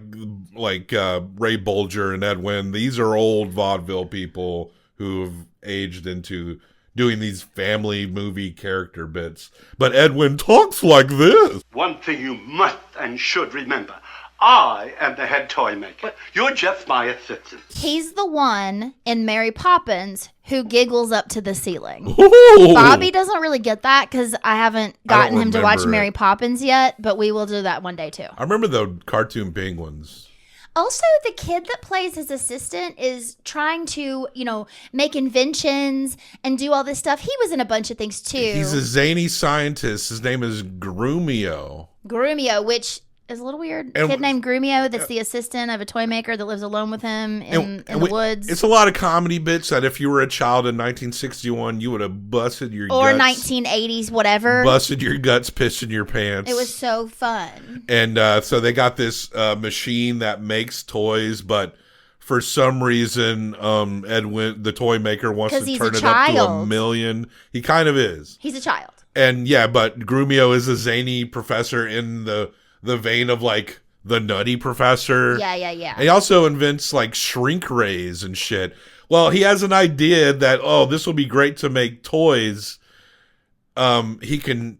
Ray Bolger and Ed Wynn. These are old vaudeville people who've aged into doing these family movie character bits. But Ed Wynn talks like this. One thing you must and should remember. I am the head toy maker. You're just my assistant. He's the one in Mary Poppins who giggles up to the ceiling. Ooh. Bobby doesn't really get that because I haven't gotten him to watch Mary Poppins yet, but we will do that one day too. I remember the cartoon penguins. Also, the kid that plays his assistant is trying to, make inventions and do all this stuff. He was in a bunch of things too. He's a zany scientist. His name is Grumio. Which is a little weird. A kid named Grumio that's the assistant of a toy maker that lives alone with him in the woods. It's a lot of comedy bits that if you were a child in 1961, you would have busted your or guts. 1980s, whatever. Busted your guts, pissed in your pants. It was so fun. And so they got this machine that makes toys, but for some reason, Edwin, the toy maker, wants to turn it up to 1 million. He kind of is. He's a child. And yeah, but Grumio is a zany professor in the vein of like the Nutty Professor. Yeah. And he also invents like shrink rays and shit. Well, he has an idea that, this will be great to make toys. He can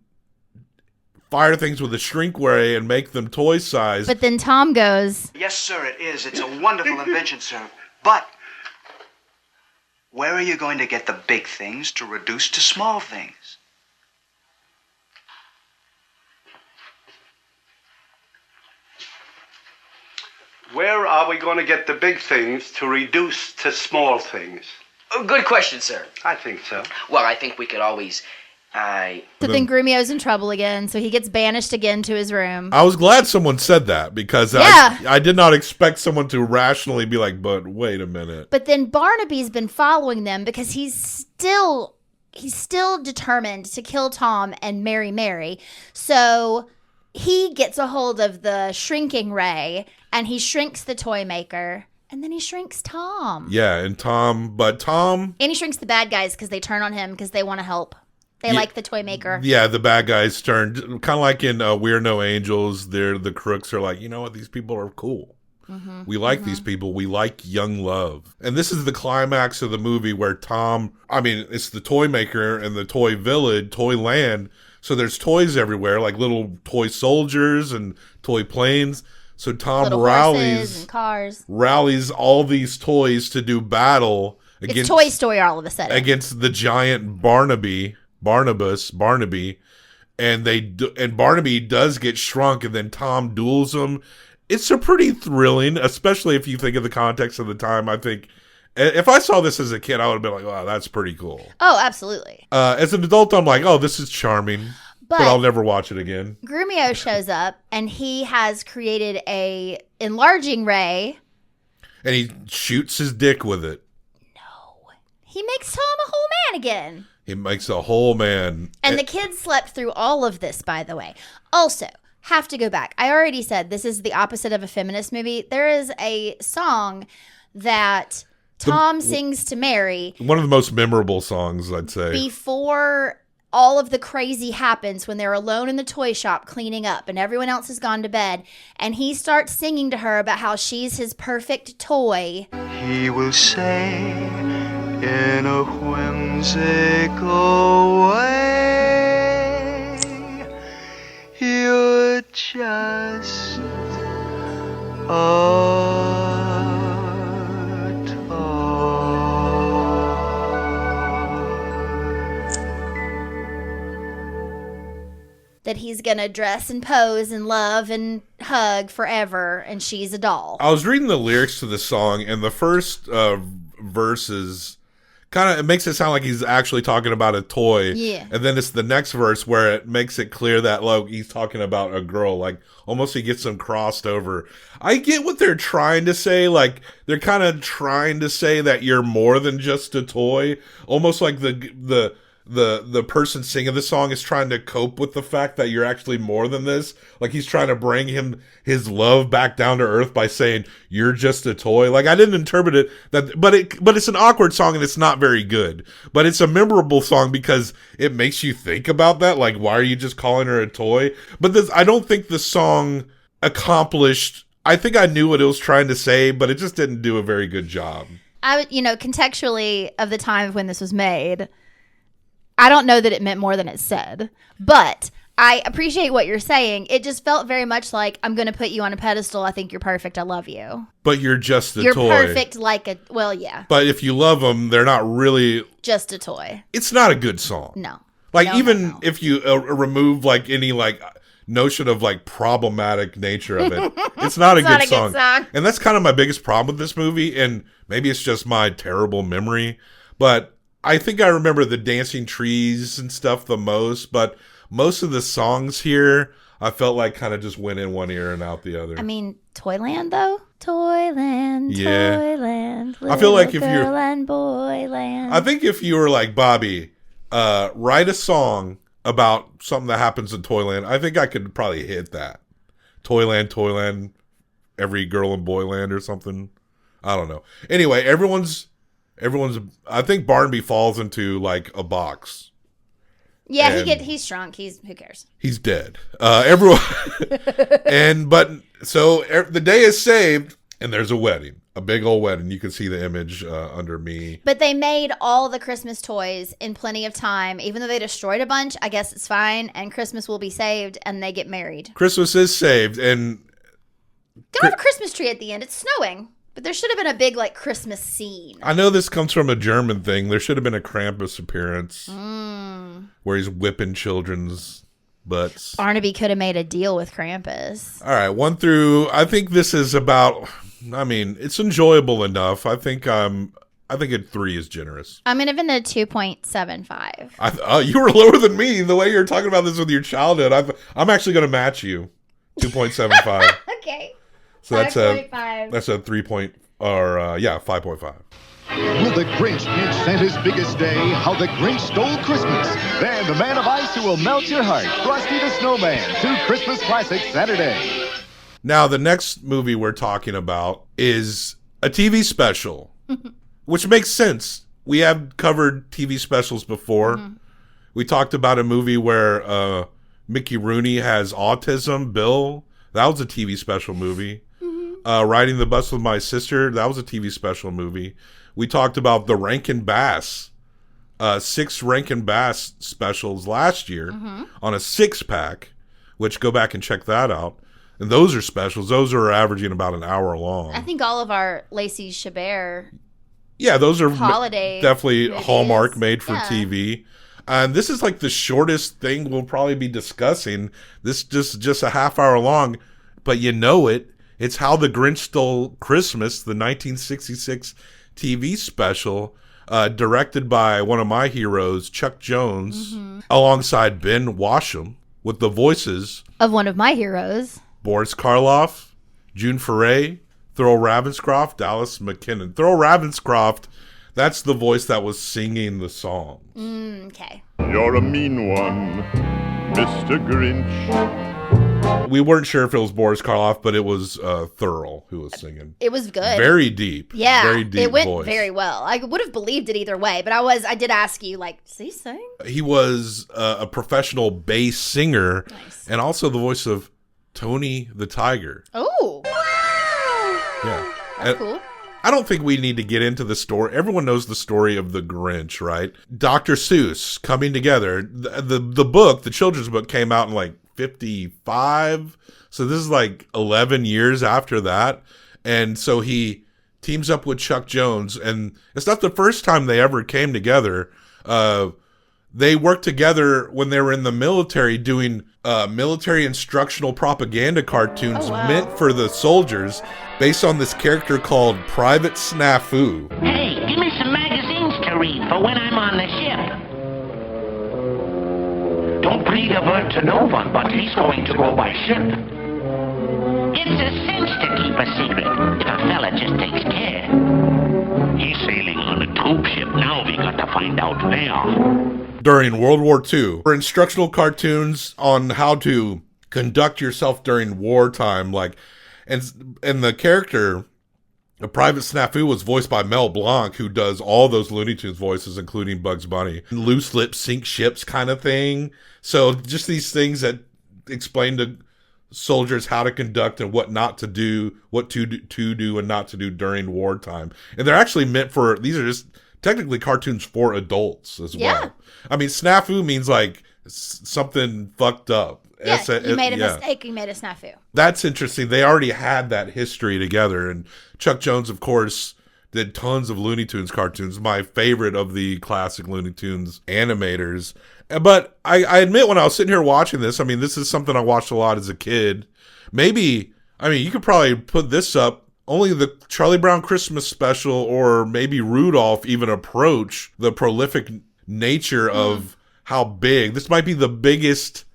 fire things with a shrink ray and make them toy size. But then Tom goes, yes, sir, it is. It's a wonderful invention, sir. But where are you going to get the big things to reduce to small things? Where are we going to get the big things to reduce to small things? Oh, good question, sir. I think so. Well, I think we could always... So then Grumio's in trouble again, so he gets banished again to his room. I was glad someone said that because I did not expect someone to rationally be like, but wait a minute. But then Barnaby's been following them because he's still determined to kill Tom and marry Mary. So he gets a hold of the shrinking ray and he shrinks the toy maker. And then he shrinks Tom. Yeah, and And he shrinks the bad guys because they turn on him because they want to help. They like the toy maker. Yeah, the bad guys turn, kind of like in We're No Angels. The crooks are like, you know what, these people are cool. Mm-hmm. We like these people. We like young love. And this is the climax of the movie where Tom, it's the toy maker and the toy village, Toyland. So there's toys everywhere, like little toy soldiers and toy planes. So Tom little horses and cars. rallies all these toys to do battle It's Toy Story all of a sudden. Against the giant Barnaby, and Barnaby does get shrunk, and then Tom duels him. It's a pretty thrilling, especially if you think of the context of the time. I think if I saw this as a kid, I would have been like, wow, that's pretty cool. Oh, absolutely. As an adult, I'm like, oh, this is charming, but I'll never watch it again. Grumio shows up, and he has created a enlarging ray. And he shoots his dick with it. No. He makes Tom a whole man again. He makes a whole man. And the kids slept through all of this, by the way. Also, have to go back. I already said this is the opposite of a feminist movie. There is a song that Tom sings to Mary. One of the most memorable songs, I'd say. Before all of the crazy happens, when they're alone in the toy shop cleaning up and everyone else has gone to bed. And he starts singing to her about how she's his perfect toy. He will say in a whimsical way, you're just a that he's going to dress and pose and love and hug forever, and she's a doll. I was reading the lyrics to the song, and the first verses it makes it sound like he's actually talking about a toy. Yeah. And then it's the next verse where it makes it clear that he's talking about a girl. Like, almost he gets them crossed over. I get what they're trying to say. Like, they're kind of trying to say that you're more than just a toy. Almost like the person singing the song is trying to cope with the fact that you're actually more than this. Like, he's trying to bring his love back down to earth by saying you're just a toy. Like, I didn't interpret it but it's an awkward song, and it's not very good. But it's a memorable song because it makes you think about that. Like, why are you just calling her a toy? But I don't think the song accomplished. I think I knew what it was trying to say, but it just didn't do a very good job. Contextually of the time when this was made, I don't know that it meant more than it said, but I appreciate what you're saying. It just felt very much like, I'm going to put you on a pedestal. I think you're perfect. I love you. But you're just a toy. You're perfect yeah. But if you love them, they're not really. Just a toy. It's not a good song. No. If you remove any notion of problematic nature of it, it's not a good song. And that's kind of my biggest problem with this movie. And maybe it's just my terrible memory, but I think I remember the dancing trees and stuff the most, but most of the songs here, I felt like kind of just went in one ear and out the other. I mean, Toyland, though? Toyland, yeah. Toyland, I feel like if girl and boyland. I think if you were like, Bobby, write a song about something that happens in Toyland, I think I could probably hit that. Toyland, every girl in boyland or something. I don't know. Anyway, everyone's I think Barnaby falls into a box. Yeah, he's shrunk. Who cares? He's dead. Everyone the day is saved, and there's a wedding. A big old wedding. You can see the image under me. But they made all the Christmas toys in plenty of time. Even though they destroyed a bunch, I guess it's fine, and Christmas will be saved, and they get married. Christmas is saved, and don't have a Christmas tree at the end. It's snowing. But there should have been a big, Christmas scene. I know this comes from a German thing. There should have been a Krampus appearance where he's whipping children's butts. Barnaby could have made a deal with Krampus. All right, 1 through. I think this is about. I mean, it's enjoyable enough. I think a 3 is generous. I'm giving it a 2.75. You were lower than me. The way you're talking about this with your childhood, I'm actually going to match you. 2.75. Okay. So that's a 5.5. Will the Grinch pinch Santa's biggest day? How the Grinch stole Christmas. Then the Man of Ice who will melt your heart. Frosty the Snowman. 2 Christmas classics Saturday. Now, the next movie we're talking about is a TV special, which makes sense. We have covered TV specials before. Mm-hmm. We talked about a movie where Mickey Rooney has autism, Bill. That was a TV special movie. Riding the Bus with My Sister, that was a TV special movie. We talked about the Rankin Bass, 6 Rankin Bass specials last year on a 6-pack, which go back and check that out. And those are specials. Those are averaging about an hour long. I think all of our Lacey Chabert Yeah, those are holiday definitely movies. Hallmark made for TV. And this is like the shortest thing we'll probably be discussing. This just a half hour long, but you know it. It's How the Grinch Stole Christmas, the 1966 TV special, directed by one of my heroes, Chuck Jones, alongside Ben Washam, with the voices of one of my heroes, Boris Karloff, June Foray, Thurl Ravenscroft, Dallas McKinnon. Thurl Ravenscroft, that's the voice that was singing the song. Okay. You're a mean one, Mr. Grinch. We weren't sure if it was Boris Karloff, but it was Thurl who was singing. It was good. Very deep. Yeah. Very deep it went voice. very well. I would have believed it either way, but I did ask you, like, does he sing? He was a professional bass singer and also the voice of Tony the Tiger. Oh. Yeah. That's cool. I don't think we need to get into the story. Everyone knows the story of the Grinch, right? Dr. Seuss coming together. The book, the children's book, came out in like 55. So this is like 11 years after that. And so he teams up with Chuck Jones. And it's not the first time they ever came together. They worked together when they were in the military doing military instructional propaganda cartoons meant for the soldiers based on this character called Private Snafu. Hey, give me some magazines to read for when I'm on the ship. Don't breed a bird to no one, but he's going to go by ship. It's a cinch to keep a secret if a fella just takes care. He's sailing on a troop ship. Now we got to find out where. During World War II, for instructional cartoons on how to conduct yourself during wartime, and the character, a Private Snafu, was voiced by Mel Blanc, who does all those Looney Tunes voices, including Bugs Bunny. Loose lips sink ships kind of thing. So just these things that explain to soldiers how to conduct and what not to do, what to do and not to do during wartime. And they're actually meant for, these are just technically cartoons for adults as well. I mean, snafu means like something fucked up. Yeah, you made a mistake, you made a snafu. That's interesting. They already had that history together. And Chuck Jones, of course, did tons of Looney Tunes cartoons. My favorite of the classic Looney Tunes animators. But I admit, when I was sitting here watching this, I mean, this is something I watched a lot as a kid. Maybe, I mean, you could probably put this up. Only the Charlie Brown Christmas special or maybe Rudolph even approach the prolific nature of how big. This might be the biggest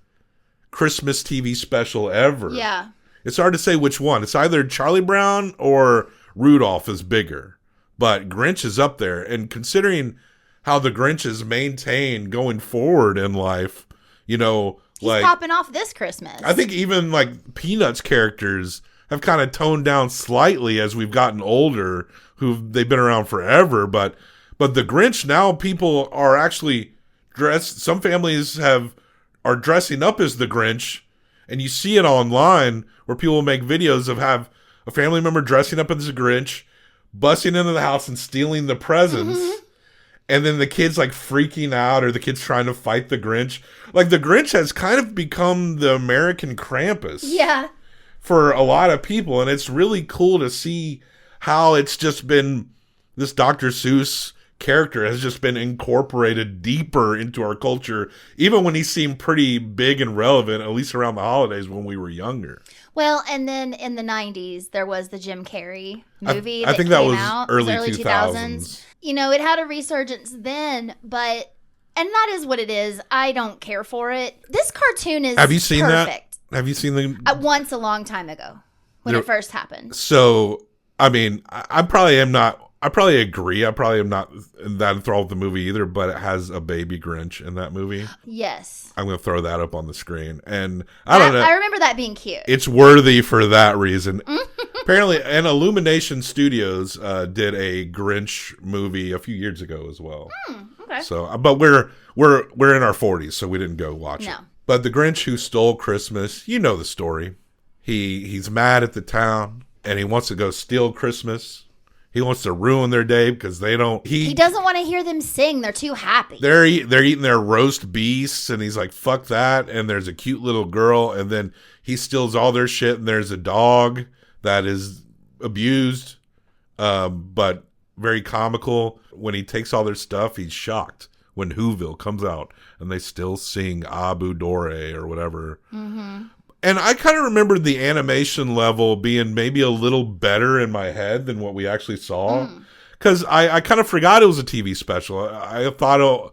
Christmas TV special ever. Yeah. It's hard to say which one. It's either Charlie Brown or Rudolph is bigger. But Grinch is up there. And considering how the Grinch is maintained going forward in life, you know, he's popping off this Christmas. I think even like Peanuts characters have kind of toned down slightly as we've gotten older, they've been around forever. But the Grinch, now people are actually dressed. Some families are dressing up as the Grinch, and you see it online where people make videos of have a family member dressing up as the Grinch, busting into the house and stealing the presents. And then the kids like freaking out, or the kids trying to fight the Grinch. Like the Grinch has kind of become the American Krampus. Yeah. For a lot of people. And it's really cool to see how it's just been, this Dr. Seuss character has just been incorporated deeper into our culture, even when he seemed pretty big and relevant, at least around the holidays when we were younger. Well, and then in the 90s, there was the Jim Carrey movie. I think that was early 2000s. You know, it had a resurgence then, and that is what it is. I don't care for it. This cartoon is Have you seen perfect. That? Have you seen the... Once a long time ago, when it first happened. So, I mean, I probably agree. I probably am not that enthralled with the movie either, but it has a baby Grinch in that movie. Yes. I'm going to throw that up on the screen. And I don't know. I remember that being cute. It's worthy for that reason. Apparently, and Illumination Studios did a Grinch movie a few years ago as well. Okay. So, but we're in our 40s, so we didn't go watch it. But the Grinch Who Stole Christmas, you know the story. He's mad at the town, and he wants to go steal Christmas. He wants to ruin their day because they don't. He doesn't want to hear them sing. They're too happy. They're eating their roast beasts, and he's like, "Fuck that!" And there's a cute little girl, and then he steals all their shit. And there's a dog that is abused, but very comical. When he takes all their stuff, he's shocked when Whoville comes out and they still sing Abu Dore or whatever. Mm-hmm. And I kind of remembered the animation level being maybe a little better in my head than what we actually saw. Because I kind of forgot it was a TV special. I thought,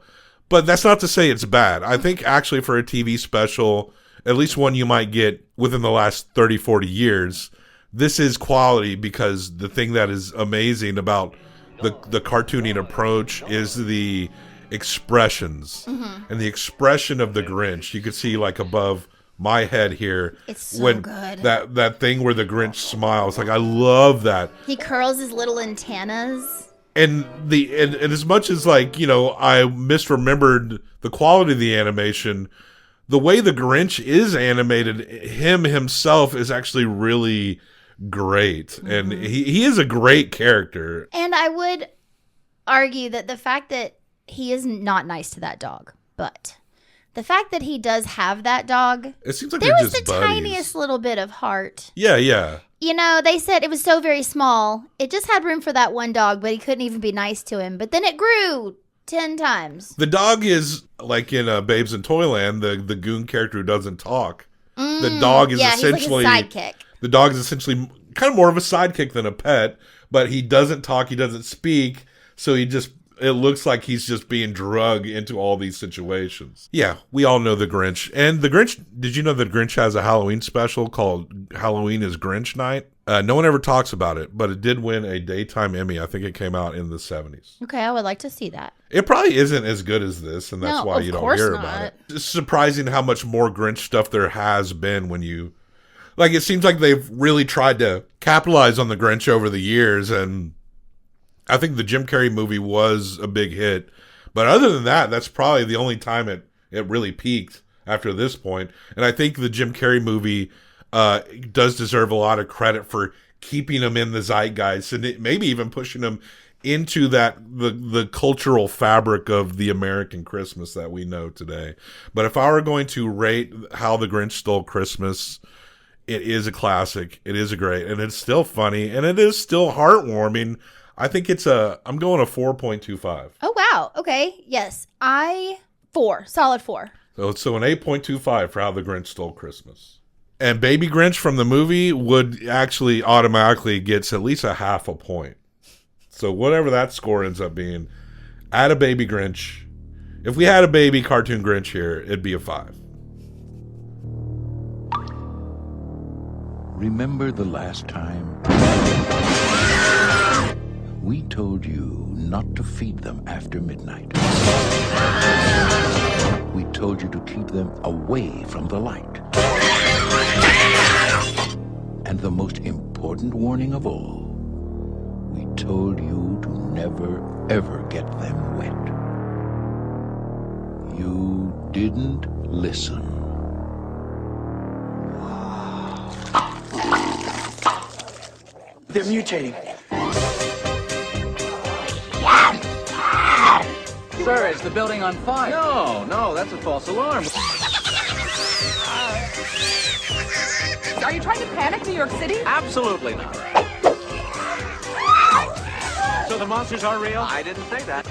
but that's not to say it's bad. I think actually for a TV special, at least one you might get within the last 30, 40 years, this is quality, because the thing that is amazing about the cartooning approach is the expressions. Mm-hmm. And the expression of the Grinch. You could see like above my head here. It's so good. That thing where the Grinch smiles. Like, I love that. He curls his little antennas. And as much as, like, you know, I misremembered the quality of the animation, the way the Grinch is animated, himself is actually really great. Mm-hmm. And he is a great character. And I would argue that the fact that he is not nice to that dog, but the fact that he does have that dog, it seems like there was just the buddies. Tiniest little bit of heart. Yeah. You know, they said it was so very small. It just had room for that one dog, but he couldn't even be nice to him. But then it grew 10 times. The dog is like in Babes in Toyland, the goon character who doesn't talk. The dog is essentially he's like a sidekick. The dog is essentially kind of more of a sidekick than a pet, but he doesn't talk, he doesn't speak, so it looks like he's just being drugged into all these situations. Yeah, we all know the Grinch. And the Grinch, did you know that Grinch has a Halloween special called Halloween is Grinch Night? No one ever talks about it, but it did win a daytime Emmy. I think it came out in the 70s. Okay, I would like to see that. It probably isn't as good as this, and that's why you don't hear about it. It's surprising how much more Grinch stuff there has been when you... Like, it seems like they've really tried to capitalize on the Grinch over the years, and I think the Jim Carrey movie was a big hit. But other than that, that's probably the only time it really peaked after this point. And I think the Jim Carrey movie does deserve a lot of credit for keeping him in the zeitgeist and maybe even pushing him into the cultural fabric of the American Christmas that we know today. But if I were going to rate How the Grinch Stole Christmas, it is a classic. It is and it's still funny, and it is still heartwarming. I think I'm going a 4.25. Oh, wow. Okay. Yes. Solid 4. So an 8.25 for How the Grinch Stole Christmas. And Baby Grinch from the movie would actually automatically gets at least a half a point. So whatever that score ends up being, add a Baby Grinch. If we had a baby cartoon Grinch here, it'd be a 5. Remember the last time we told you not to feed them after midnight? We told you to keep them away from the light. And the most important warning of all, we told you to never, ever get them wet. You didn't listen. They're mutating. Sir, is the building on fire? No, that's a false alarm. Are you trying to panic New York City? Absolutely not. So the monsters are real? I didn't say that.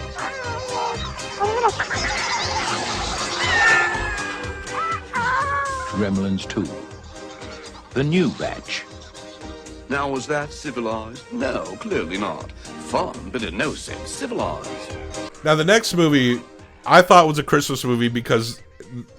Gremlins 2. The new batch. Now, was that civilized? No, clearly not. Fun, but in no sense civilized. Now, the next movie I thought was a Christmas movie because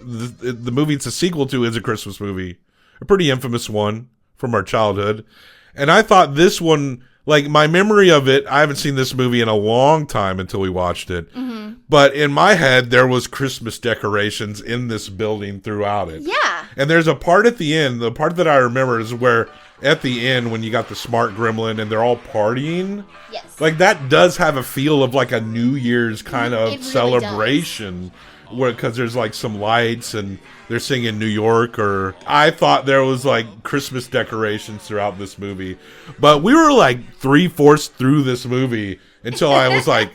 the movie it's a sequel to is a Christmas movie. A pretty infamous one from our childhood. And I thought this one, like, my memory of it, I haven't seen this movie in a long time until we watched it. Mm-hmm. But in my head, there was Christmas decorations in this building throughout it. Yeah. And there's a part at the end, the part that I remember is where at the end when you got the smart gremlin and they're all partying. Yes. Like, that does have a feel of like a New Year's kind of really celebration. Where, because there's like some lights and they're singing New York, or I thought there was like Christmas decorations throughout this movie. But we were like 3/4 through this movie until I was like,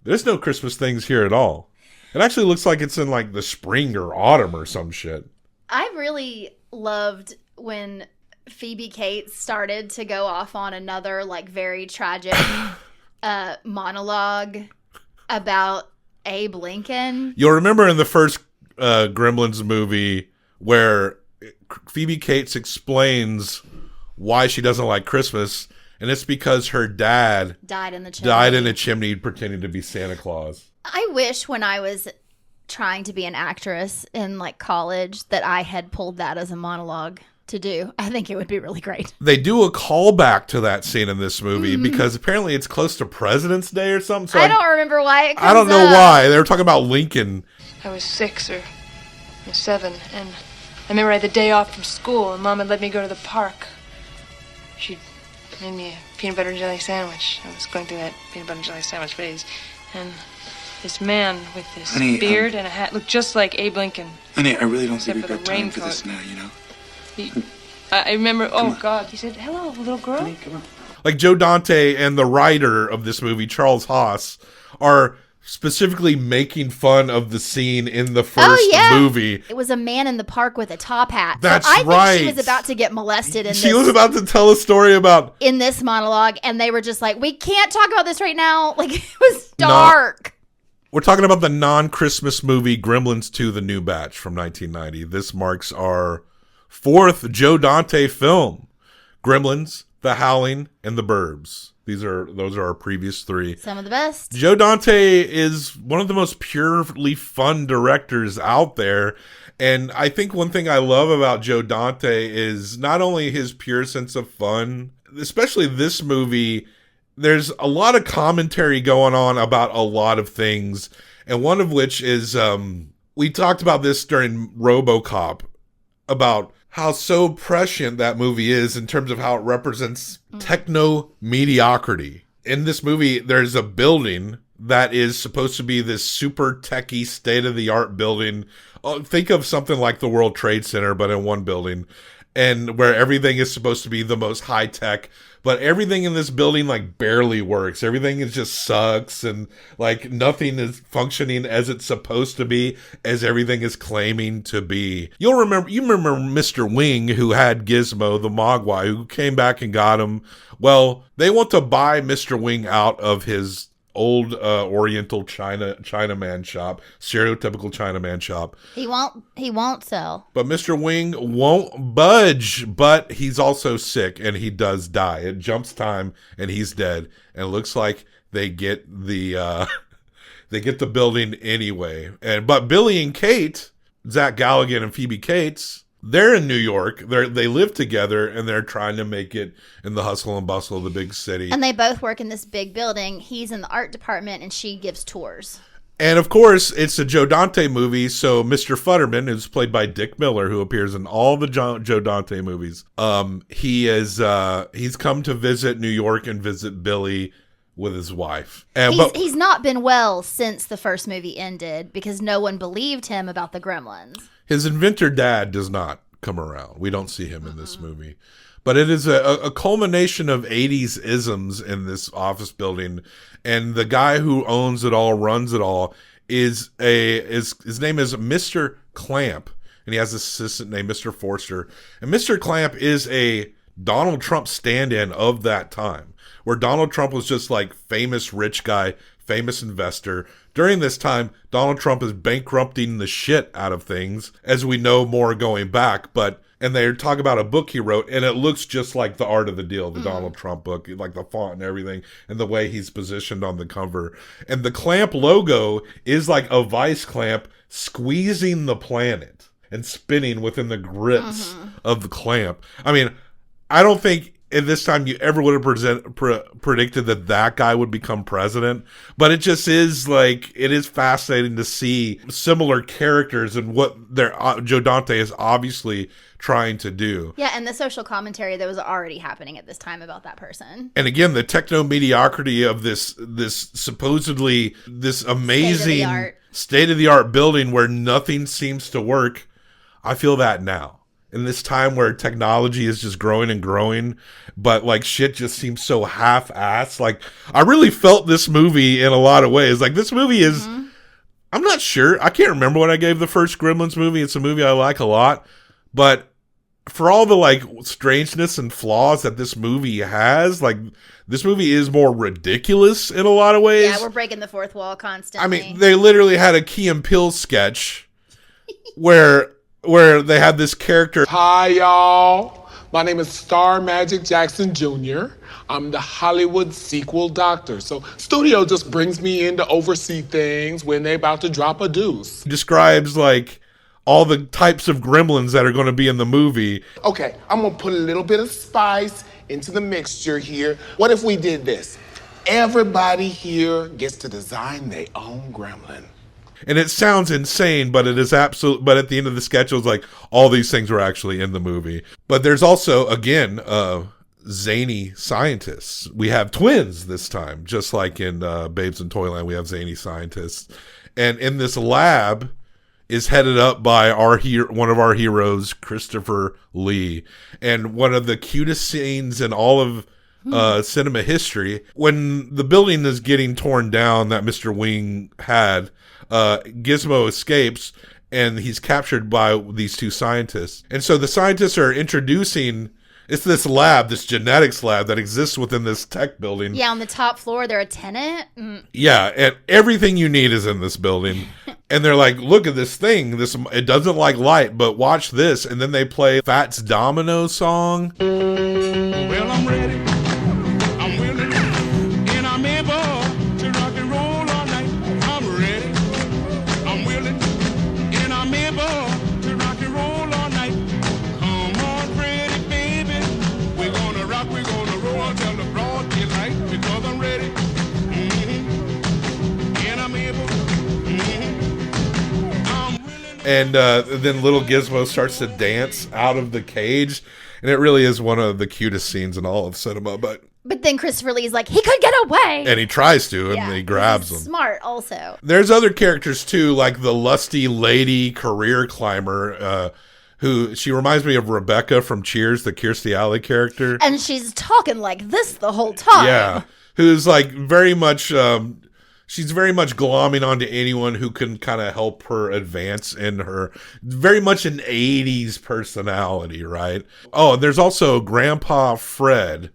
there's no Christmas things here at all. It actually looks like it's in like the spring or autumn or some shit. I really loved when Phoebe Cates started to go off on another like very tragic monologue about Abe Lincoln. You'll remember in the first Gremlins movie where Phoebe Cates explains why she doesn't like Christmas, and it's because her dad died in a chimney pretending to be Santa Claus. I wish when I was trying to be an actress in like college that I had pulled that as a monologue to do. I think it would be really great. They do a callback to that scene in this movie because apparently it's close to President's Day or something. So I don't remember why it comes I don't know why. They were talking about Lincoln. I was 6 or 7, and I remember I had the day off from school, and Mom had let me go to the park. She made me a peanut butter and jelly sandwich. I was going through that peanut butter and jelly sandwich phase, and this man with this beard and a hat looked just like Abe Lincoln. Honey, I really don't think Except we've for got the time for raincoat. this now, you know? I remember, God, he said, hello, little girl. Honey, come on. Like Joe Dante and the writer of this movie, Charles Haas, are specifically making fun of the scene in the first movie. It was a man in the park with a top hat. That's so I right. think she was about to get molested in She was about to tell a story about... in this monologue, and they were just like, we can't talk about this right now. Like, it was dark. We're talking about the non-Christmas movie Gremlins 2, The New Batch from 1990. This marks our fourth Joe Dante film. Gremlins, The Howling, and The Burbs. Those are our previous three. Some of the best. Joe Dante is one of the most purely fun directors out there. And I think one thing I love about Joe Dante is not only his pure sense of fun, especially this movie, there's a lot of commentary going on about a lot of things. And one of which is, we talked about this during RoboCop, about how so prescient that movie is in terms of how it represents techno-mediocrity. In this movie, there's a building that is supposed to be this super techie, state-of-the-art building. Think of something like the World Trade Center, but in one building. And where everything is supposed to be the most high-tech, but everything in this building like barely works. Everything is just sucks, and like nothing is functioning as it's supposed to be, as everything is claiming to be. You remember Mr. Wing, who had Gizmo, the Mogwai, who came back and got him. Well, they want to buy Mr. Wing out of his old Oriental Chinaman shop, stereotypical Chinaman shop. He won't sell. But Mr. Wing won't budge, but he's also sick and he does die. It jumps time and he's dead. And it looks like they get the building anyway. But Billy and Kate, Zach Galligan and Phoebe Cates, they're in New York. They live together, and they're trying to make it in the hustle and bustle of the big city. And they both work in this big building. He's in the art department, and she gives tours. And, of course, it's a Joe Dante movie, so Mr. Futterman, who's played by Dick Miller, who appears in all the Joe Dante movies, he's come to visit New York and visit Billy with his wife. He's not been well since the first movie ended because no one believed him about the Gremlins. His inventor dad does not come around. We don't see him in this movie. But it is a culmination of 80s isms in this office building. And the guy who owns it all, runs it all, his name is Mr. Clamp. And he has an assistant named Mr. Forster. And Mr. Clamp is a Donald Trump stand-in of that time, where Donald Trump was just like famous rich guy, famous investor. During this time, Donald Trump is bankrupting the shit out of things, as we know more going back. And they talk about a book he wrote, and it looks just like The Art of the Deal, the Donald Trump book, like the font and everything, and the way he's positioned on the cover. And the clamp logo is like a vice clamp squeezing the planet and spinning within the grips of the clamp. I mean, I don't think at this time you ever would have predicted that guy would become president, but it just is like, it is fascinating to see similar characters and what Joe Dante is obviously trying to do. Yeah, and the social commentary that was already happening at this time about that person. And again, the techno mediocrity of this supposedly this amazing state-of-the-art building where nothing seems to work. I feel that now. In this time where technology is just growing and growing, but like shit just seems so half-assed. Like, I really felt this movie in a lot of ways. Like, this movie is, I'm not sure. I can't remember what I gave the first Gremlins movie. It's a movie I like a lot, but for all the like strangeness and flaws that this movie has, like this movie is more ridiculous in a lot of ways. Yeah, we're breaking the fourth wall constantly. I mean, they literally had a Key and Peele sketch where they had this character. Hi, y'all. My name is Star Magic Jackson Jr. I'm the Hollywood sequel doctor. So studio just brings me in to oversee things when they're about to drop a deuce. Describes like all the types of gremlins that are going to be in the movie. Okay, I'm going to put a little bit of spice into the mixture here. What if we did this? Everybody here gets to design their own gremlin. And it sounds insane, but it is absolute. But at the end of the sketch, it was like all these things were actually in the movie. But there's also, again, zany scientists. We have twins this time, just like in Babes in Toyland. We have zany scientists, and in this lab is headed up by one of our heroes, Christopher Lee. And one of the cutest scenes in all of cinema history, when the building is getting torn down that Mr. Wing had, Gizmo escapes and he's captured by these two scientists. And so the scientists are introducing, it's this lab, this genetics lab that exists within this tech building. Yeah, on the top floor, they're a tenant. Yeah, and everything you need is in this building. And they're like, look at this thing. It doesn't like light, but watch this. And then they play Fats Domino song. Well, I'm ready. I'm willing. And I'm able to rock and roll all night. I'm ready. I'm willing. And I'm able to rock and roll all night. Come on, Freddie, baby. We're gonna rock, we're gonna roll until the broad daylight. Because I'm ready. And I'm able. And then little Gizmo starts to dance out of the cage. And it really is one of the cutest scenes in all of cinema. But then Christopher Lee's like, he could get away. And he tries to, and he grabs him. Smart also. There's other characters too, like the lusty lady career climber, who she reminds me of Rebecca from Cheers, the Kirstie Alley character. And she's talking like this the whole time. Yeah. Who's like very much... she's very much glomming onto anyone who can kind of help her advance in her very much an 80s personality, right? Oh, there's also Grandpa Fred.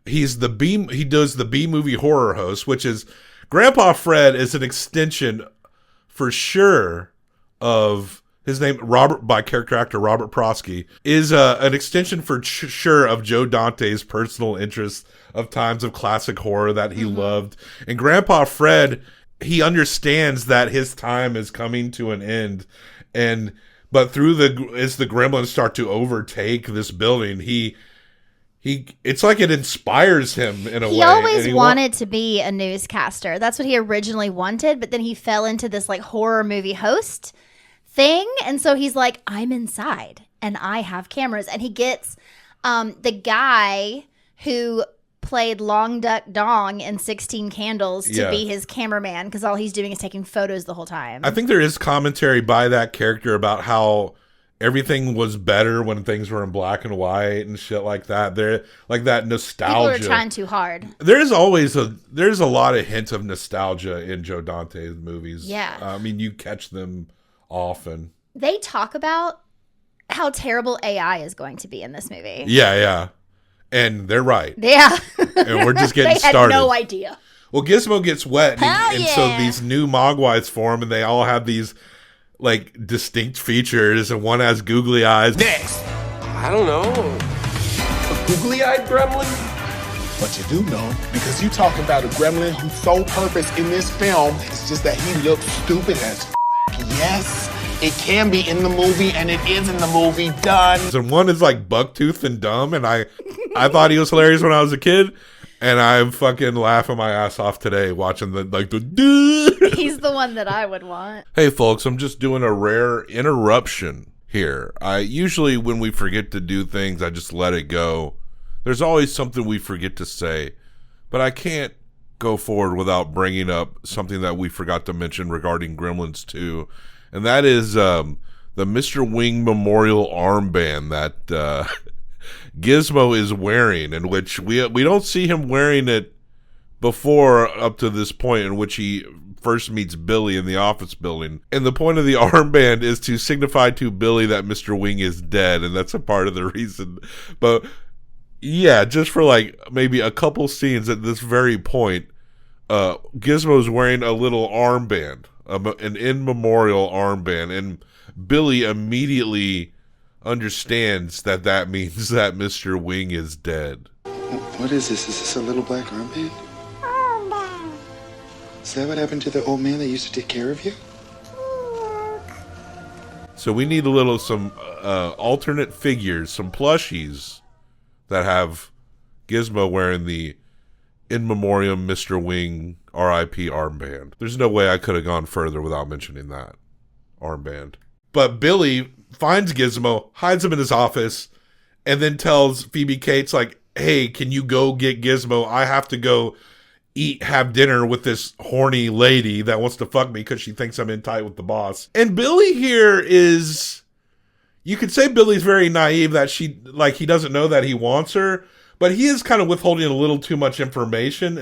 He does the B movie horror host, which is Grandpa Fred is an extension for sure of his name, by character actor Robert Prosky, is an extension for sure of Joe Dante's personal interest of times of classic horror that he loved. And Grandpa Fred, he understands that his time is coming to an end. But as the gremlins start to overtake this building, it's like it inspires him in a way. He always wanted to be a newscaster. That's what he originally wanted, but then he fell into this like horror movie host thing, and so he's like, I'm inside and I have cameras. And he gets the guy who played Long Duck Dong in 16 Candles to be his cameraman, because all he's doing is taking photos the whole time. I think there is commentary by that character about how everything was better when things were in black and white and shit like that. They're like that nostalgia. People are trying too hard. There's a lot of hints of nostalgia in Joe Dante's movies. Yeah. I mean, you catch them often. They talk about how terrible AI is going to be in this movie. Yeah. And they're right. Yeah. And we're just getting they started. Had no idea. Well, Gizmo gets wet, and so these new Mogwais form, and they all have these like distinct features, and one has googly eyes. Next. I don't know. A googly-eyed gremlin? But you do know, because you talking about a gremlin whose sole purpose in this film is just that he looks stupid as Yes, it can be in the movie, and it is in the movie. Done. And one is like bucktooth and dumb, and I thought he was hilarious when I was a kid, and I'm fucking laughing my ass off today watching the He's the one that I would want. Hey folks, I'm just doing a rare interruption here. I usually, when we forget to do things, I just let it go. There's always something we forget to say, but I can't go forward without bringing up something that we forgot to mention regarding Gremlins 2, and that is the Mr. Wing Memorial armband that Gizmo is wearing, in which we don't see him wearing it before up to this point, in which he first meets Billy in the office building. And the point of the armband is to signify to Billy that Mr. Wing is dead, and that's a part of the reason. But yeah, just for like maybe a couple scenes at this very point, Gizmo's wearing a little armband, an in memorial armband, and Billy immediately understands that means that Mr. Wing is dead. What is this? Is this a little black armband? Is that what happened to the old man that used to take care of you? So we need some alternate figures, some plushies that have Gizmo wearing the in memoriam Mr. Wing R.I.P. armband. There's no way I could have gone further without mentioning that armband. But Billy finds Gizmo, hides him in his office, and then tells Phoebe Cates, like, hey, can you go get Gizmo? I have to go have dinner with this horny lady that wants to fuck me because she thinks I'm in tight with the boss. And Billy here is, you could say Billy's very naive that he doesn't know that he wants her, but he is kind of withholding a little too much information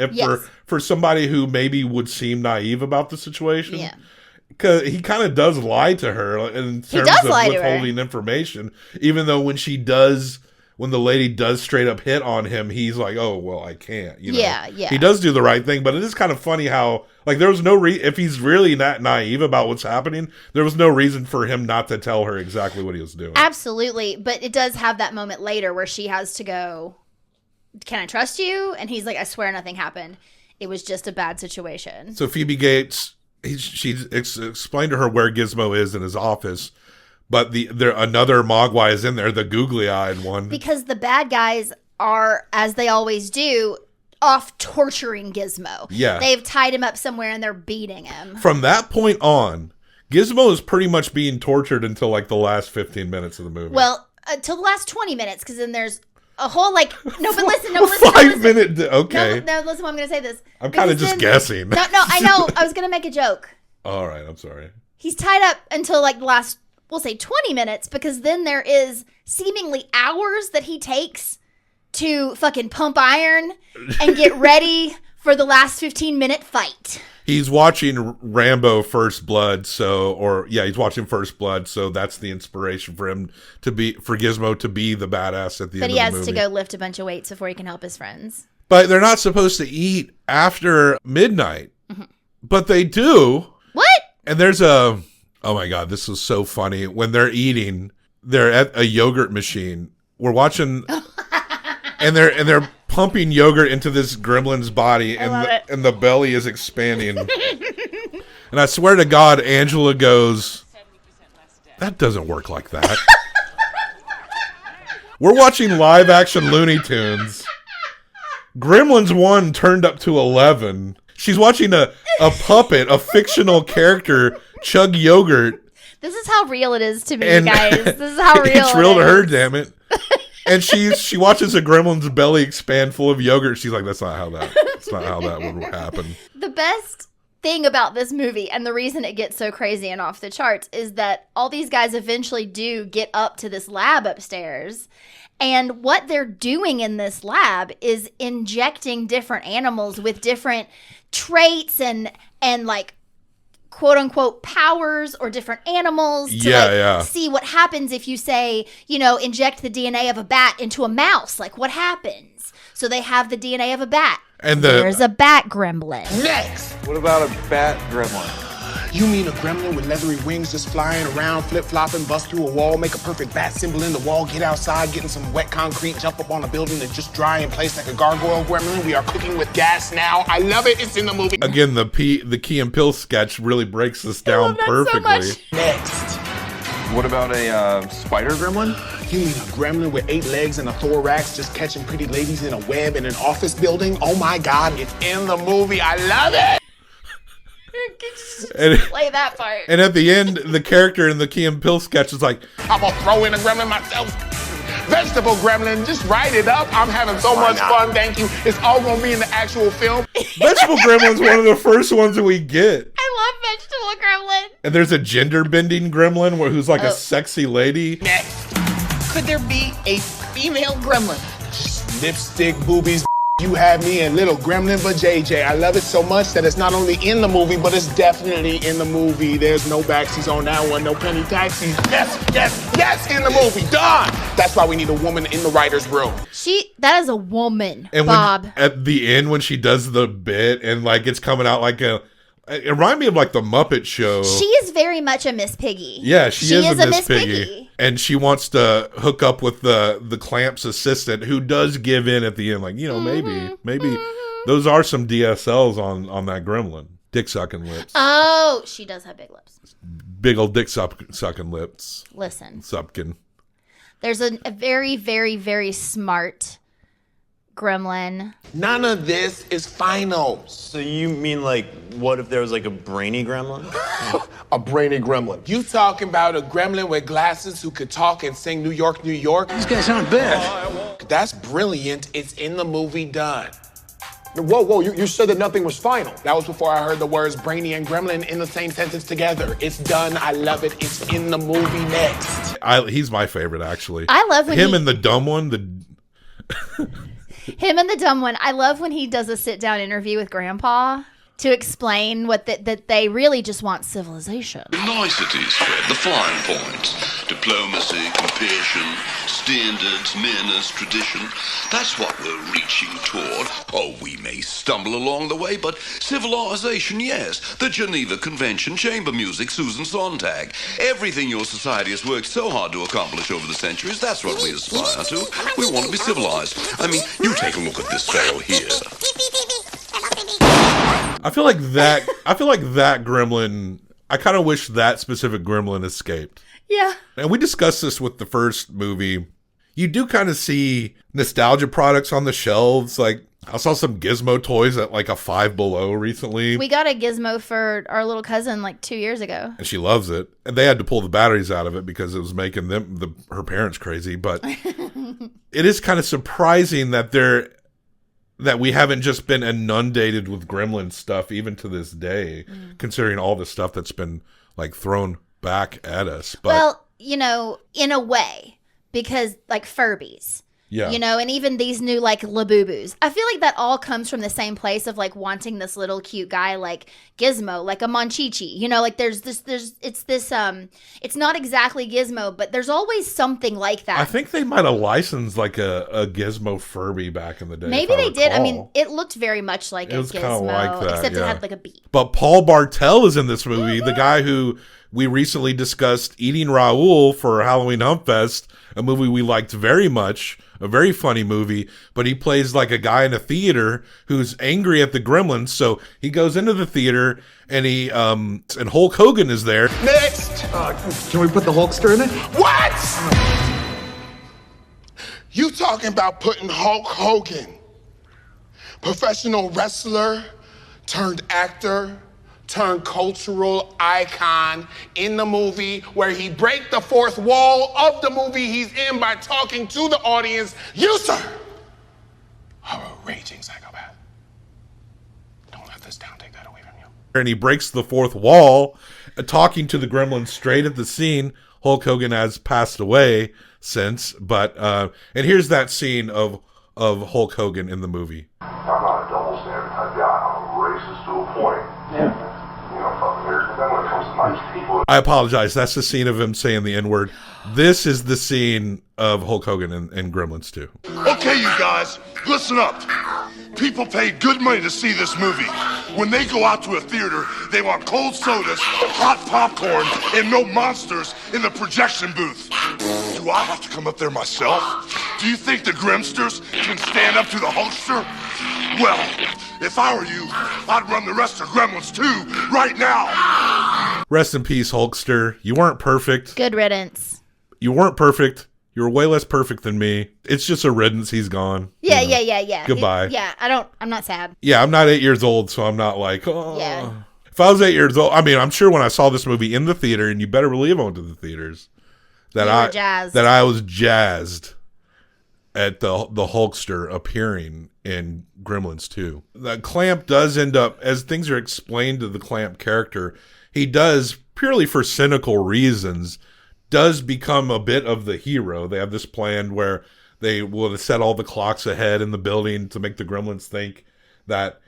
for somebody who maybe would seem naive about the situation. Yeah. Because he kind of does lie to her in terms of withholding information, even though when the lady does straight up hit on him, he's like, oh, well, I can't. You know? Yeah. He does do the right thing, but it is kind of funny how, like, there was no if he's really not naive about what's happening, there was no reason for him not to tell her exactly what he was doing. Absolutely. But it does have that moment later where she has to go, can I trust you? And he's like, I swear nothing happened. It was just a bad situation. So Phoebe Gates, she's explained to her where Gizmo is in his office. But another Mogwai is in there, the googly-eyed one. Because the bad guys are, as they always do, off torturing Gizmo. Yeah. They've tied him up somewhere and they're beating him. From that point on, Gizmo is pretty much being tortured until like the last 15 minutes of the movie. Well, till the last 20 minutes, because then there's a whole okay. No, listen, I'm going to say this. I'm kind of just guessing. No, I know. I was going to make a joke. All right, I'm sorry. He's tied up until like the last, we'll say 20 minutes, because then there is seemingly hours that he takes to fucking pump iron and get ready for the last 15-minute fight. He's watching Rambo First Blood, he's watching First Blood, so that's the inspiration for Gizmo to be the badass at the end of the movie. But he has to go lift a bunch of weights before he can help his friends. But they're not supposed to eat after midnight. Mm-hmm. But they do. What? And there's oh my God, this is so funny. When they're eating, they're at a yogurt machine. We're watching, and they're pumping yogurt into this gremlin's body, and the belly is expanding. And I swear to God, Angela goes, that doesn't work like that. We're watching live action Looney Tunes. Gremlins 1 turned up to 11. She's watching a puppet, a fictional character, chug yogurt. This is how real it is to me, guys. This is how real it's real to her, damn it. And she watches a gremlin's belly expand full of yogurt. She's like, that's not how that would happen. The best thing about this movie, and the reason it gets so crazy and off the charts, is that all these guys eventually do get up to this lab upstairs. And what they're doing in this lab is injecting different animals with different traits and like quote unquote powers or different animals to see what happens if you say, inject the DNA of a bat into a mouse. Like what happens? So they have the DNA of a bat. And there's a bat gremlin. Next! What about a bat gremlin? You mean a gremlin with leathery wings just flying around, flip-flopping, bust through a wall, make a perfect bat symbol in the wall, get outside, get in some wet concrete, jump up on a building and just dry in place like a gargoyle gremlin? We are cooking with gas now. I love it. It's in the movie. Again, the Key and Peele sketch really breaks this down perfectly. So much. Next. What about a spider gremlin? You mean a gremlin with 8 legs and a thorax just catching pretty ladies in a web in an office building? Oh my God, it's in the movie. I love it. Play that part. And at the end, the character in the Key and Peele sketch is like, I'm gonna throw in a gremlin myself. Vegetable gremlin, just write it up. I'm having so much fun, thank you. It's all gonna be in the actual film. Vegetable gremlin's one of the first ones that we get. I love vegetable gremlin. And there's a gender bending gremlin who's like a sexy lady. Next. Could there be a female gremlin? Just lipstick, boobies, You have me in Little Gremlin but JJ. I love it so much that it's not only in the movie, but it's definitely in the movie. There's no backseats on that one, no penny taxis. Yes, in the movie. Done. That's why we need a woman in the writer's room. That is a woman, and Bob. At the end, when she does the bit and like it's coming out like it reminds me of like the Muppet Show. She is very much a Miss Piggy. Yeah, she is a Miss Piggy. And she wants to hook up with the Clamp's assistant, who does give in at the end. Like, maybe those are some DSLs on that gremlin. Dick sucking lips. Oh, she does have big lips. Big old dick sucking lips. Listen. Supkin. There's a very, very, very smart gremlin. None of this is final. So you mean like, what if there was like a brainy gremlin? A brainy gremlin. You talking about a gremlin with glasses who could talk and sing New York, New York? These guys aren't bad. That's brilliant. It's in the movie Done. Whoa, you said that nothing was final. That was before I heard the words brainy and gremlin in the same sentence together. It's done. I love it. It's in the movie next. He's my favorite, actually. I love when him and the dumb one. Him and the dumb one. I love when he does a sit-down interview with Grandpa to explain that they really just want civilization. Niceties, Fred, the fine points. Diplomacy, compassion, standards, manners, tradition. That's what we're reaching toward. Oh, we may stumble along the way, but civilization, yes. The Geneva Convention, chamber music, Susan Sontag. Everything your society has worked so hard to accomplish over the centuries, that's what we aspire to. We want to be civilized. I mean, you take a look at this fellow here. I feel like that gremlin, I kind of wish that specific gremlin escaped. Yeah. And we discussed this with the first movie. You do kind of see nostalgia products on the shelves. Like, I saw some Gizmo toys at like a Five Below recently. We got a Gizmo for our little cousin like 2 years ago. And she loves it. And they had to pull the batteries out of it because it was making her parents crazy. But it is kind of surprising that we haven't just been inundated with Gremlin stuff even to this day, considering all the stuff that's been like thrown back at us. But, well, in a way, because like Furbies, yeah, and even these new like Labubus, I feel like that all comes from the same place of like wanting this little cute guy like Gizmo, like a Monchichi, like it's not exactly Gizmo, but there's always something like that. I think they might have licensed like a Gizmo Furby back in the day. Maybe they did. I mean, it looked very much like a Gizmo, like that, except it had like a beak. But Paul Bartel is in this movie, the guy who we recently discussed Eating Raoul for Halloween Humpfest, a movie we liked very much, a very funny movie, but he plays like a guy in a theater who's angry at the Gremlins, so he goes into the theater and and Hulk Hogan is there. Next! Can we put the Hulkster in it? What? You talking about putting Hulk Hogan, professional wrestler turned actor, turned cultural icon in the movie where he break the fourth wall of the movie he's in by talking to the audience. You, sir, are a raging psychopath. Don't let this town take that away from you. And he breaks the fourth wall, talking to the Gremlins straight at the scene. Hulk Hogan has passed away since, but and here's that scene of Hulk Hogan in the movie. I'm not a double standard type guy. I'm a racist to a point. Yeah. Then when it comes to nice people. I apologize. That's the scene of him saying the N-word. This is the scene of Hulk Hogan in Gremlins 2. Okay, you guys, listen up. People pay good money to see this movie. When they go out to a theater, they want cold sodas, hot popcorn, and no monsters in the projection booth. Do I have to come up there myself? Do you think the Grimsters can stand up to the Hulkster? Well, if I were you, I'd run the rest of Gremlins 2 right now. Rest in peace, Hulkster. You weren't perfect. Good riddance. You weren't perfect. You were way less perfect than me. It's just a riddance. He's gone. Yeah. Goodbye. I'm not sad. Yeah, I'm not 8 years old, so I'm not like, oh. Yeah. If I was 8 years old, I mean, I'm sure when I saw this movie in the theater, and you better believe I went to the theaters, that I was jazzed at the Hulkster appearing in Gremlins 2. The Clamp does end up, as things are explained to the Clamp character, he does, purely for cynical reasons, does become a bit of the hero. They have this plan where they will set all the clocks ahead in the building to make the Gremlins think that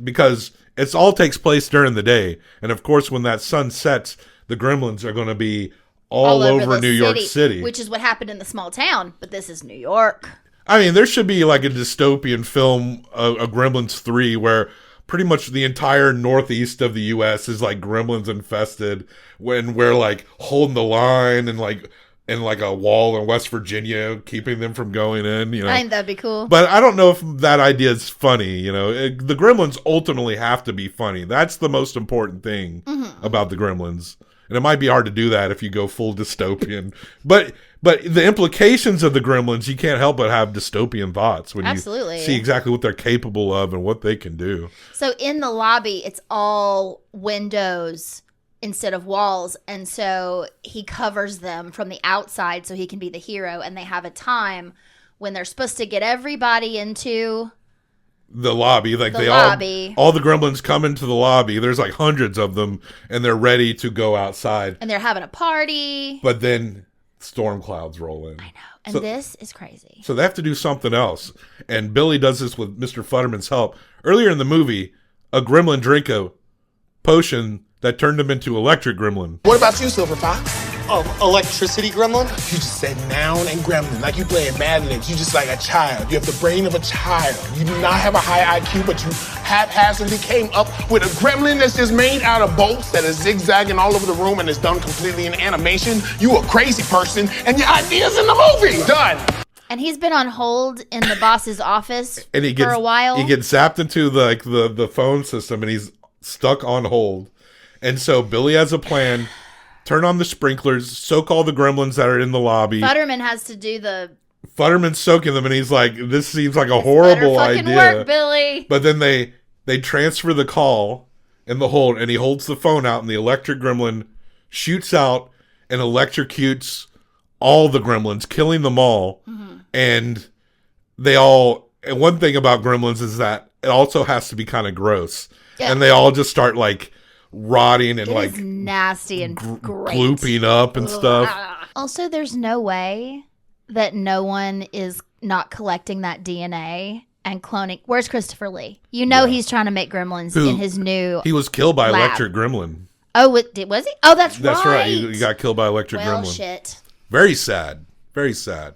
because it all takes place during the day. And of course, when that sun sets, the Gremlins are going to be all over New York City. Which is what happened in the small town, but this is New York. I mean, there should be like a dystopian film, a Gremlins 3, where pretty much the entire northeast of the U.S. is like Gremlins infested, when we're like holding the line and like a wall in West Virginia, keeping them from going in. You know, I think that'd be cool. But I don't know if that idea is funny. You know, the Gremlins ultimately have to be funny. That's the most important thing about the Gremlins. And it might be hard to do that if you go full dystopian. But the implications of the Gremlins, you can't help but have dystopian thoughts when you see exactly what they're capable of and what they can do. So in the lobby, it's all windows instead of walls. And so he covers them from the outside so he can be the hero. And they have a time when they're supposed to get everybody into the lobby, like all the Gremlins come into the lobby. There's like hundreds of them, and they're ready to go outside. And they're having a party. But then storm clouds roll in. I know. And this is crazy. So they have to do something else. And Billy does this with Mr. Futterman's help. Earlier in the movie, a Gremlin drank a potion that turned him into Electric Gremlin. What about you, Silver Fox? Electricity Gremlin? You just said noun and gremlin, like you playing Madden. You just like a child. You have the brain of a child. You do not have a high IQ, but you haphazardly came up with a gremlin that's just made out of bolts that is zigzagging all over the room and is done completely in animation. You a crazy person, and your idea's in the movie. Done. And he's been on hold in the boss's office for a while. He gets zapped into the phone system, and he's stuck on hold. And so Billy has a plan. Turn on the sprinklers, soak all the Gremlins that are in the lobby. Futterman has to do the... Futterman's soaking them, and he's like, this seems like a horrible idea. Work, Billy. But then they transfer the call in the hold, and he holds the phone out, and the Electric Gremlin shoots out and electrocutes all the Gremlins, killing them all. Mm-hmm. And and one thing about Gremlins is that it also has to be kind of gross. Yeah. And they all just start like rotting and like nasty and great. Glooping up and stuff. Also, there's no way that no one is not collecting that DNA and cloning. Where's Christopher Lee? You know he's trying to make Gremlins in his new He was killed by lab. Electric Gremlin. Oh, was he? Oh, that's right. That's right. He got killed by Electric Gremlin. Shit. Very sad. Very sad.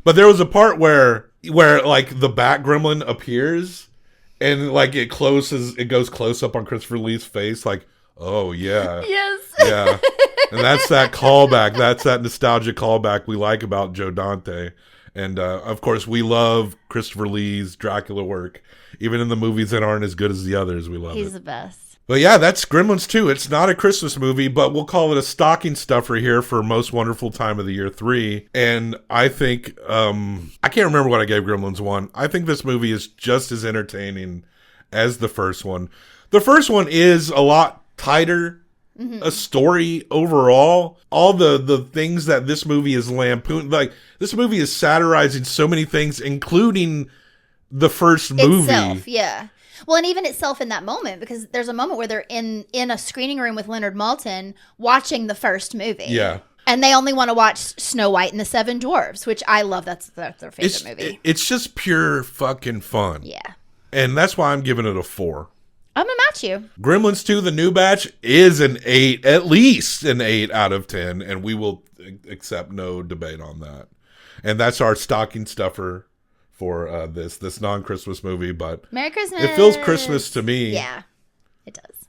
But there was a part where like the Bat Gremlin appears and like it goes close up on Christopher Lee's face, like, oh, yeah. Yes. Yeah. And that's that callback. That's that nostalgia callback we like about Joe Dante. And, of course, we love Christopher Lee's Dracula work. Even in the movies that aren't as good as the others, we love it. He's the best. But, yeah, that's Gremlins 2. It's not a Christmas movie, but we'll call it a stocking stuffer here for Most Wonderful Time of the Year 3. And I think, I can't remember what I gave Gremlins 1. I think this movie is just as entertaining as the first one. The first one is a lot tighter, a story overall. All the things that this movie is lampooned, like this movie is satirizing so many things, including the first movie itself. Yeah. Well, and even itself in that moment, because there's a moment where they're in a screening room with Leonard Maltin watching the first movie. Yeah. And they only want to watch Snow White and the Seven Dwarfs, which I love. That's their favorite movie. It's just pure fucking fun. Yeah. And that's why I'm giving it a 4. I'm going to match you. Gremlins 2, the new batch, is an 8, at least an 8 out of 10, and we will accept no debate on that. And that's our stocking stuffer for this non-Christmas movie, but Merry Christmas. It feels Christmas to me. Yeah, it does.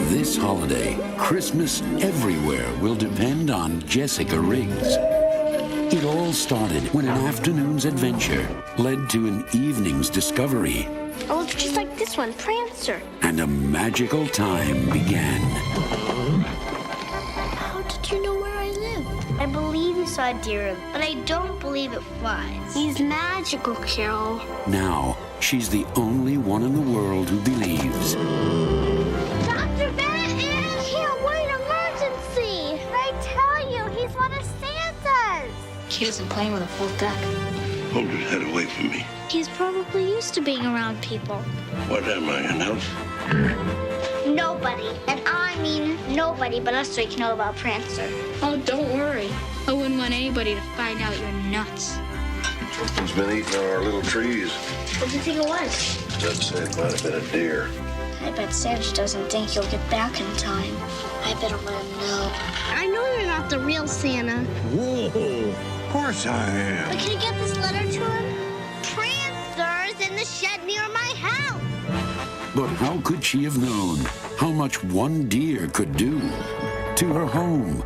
This holiday, Christmas everywhere will depend on Jessica Riggs. It all started when an afternoon's adventure led to an evening's discovery. Oh, it's just like this one, Prancer. And a magical time began. How did you know where I live? I believe you saw a deer, but I don't believe it flies. He's magical, Carol. Now, she's the only one in the world who believes. Dr. Benton! Can't wait, emergency! I tell you, he's one of Santa's! He isn't playing with a full deck. Hold your head away from me. He's probably used to being around people. What am I, an elf? Nobody, and I mean nobody but us three can know about Prancer. Oh, don't worry. I wouldn't want anybody to find out you're nuts. Something's been eating our little trees. What do you think it was? Dad said it might have been a deer. I bet Santa doesn't think you'll get back in time. I better let him know. I know you're not the real Santa. Whoa, of course I am. But can you get this letter to him? Prancer's in the shed near my house. But how could she have known how much one deer could do to her home?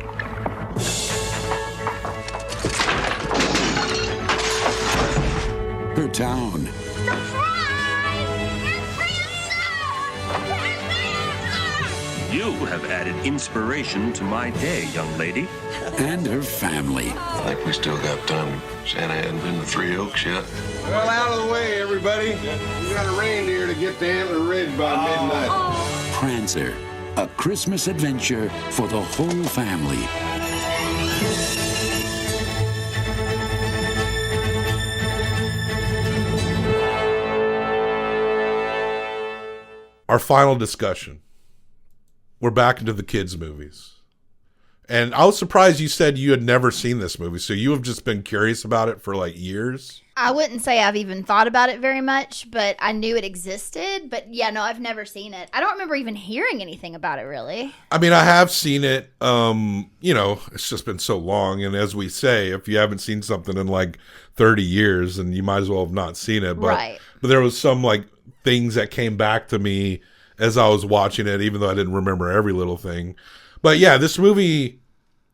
Her town. You have added inspiration to my day, young lady. And her family. I think we still got time. Santa hadn't been to Three Oaks yet. Well, out of the way, everybody. We got a reindeer to get to Antler Ridge by midnight. Prancer, a Christmas adventure for the whole family. Our final discussion. We're back into the kids' movies. And I was surprised you said you had never seen this movie. So you have just been curious about it for like years? I wouldn't say I've even thought about it very much, but I knew it existed. But yeah, no, I've never seen it. I don't remember even hearing anything about it, really. I mean, I have seen it. You know, it's just been so long. And as we say, if you haven't seen something in like 30 years, then you might as well have not seen it. But, right. But there was some like things that came back to me as I was watching it, even though I didn't remember every little thing. But yeah, this movie,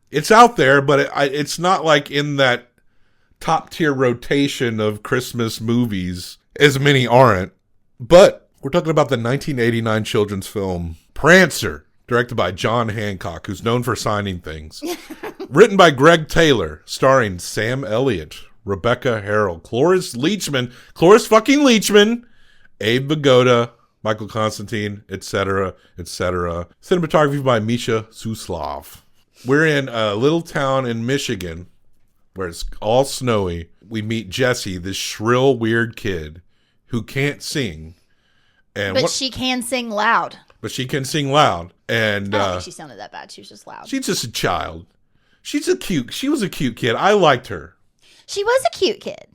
it's out there, but it's not like in that top tier rotation of Christmas movies, as many aren't. But we're talking about the 1989 children's film Prancer, directed by John Hancock, who's known for signing things. Written by Greg Taylor, starring Sam Elliott, Rebecca Harrell, Cloris fucking Leachman, Abe Vigoda, Michael Constantine, etc., etc. Cinematography by Misha Suslov. We're in a little town in Michigan where it's all snowy. We meet Jessie, this shrill, weird kid who can't sing. But she can sing loud. But she can sing loud. And I don't think she sounded that bad. She was just loud. She's just a child. She was a cute kid. I liked her. She was a cute kid.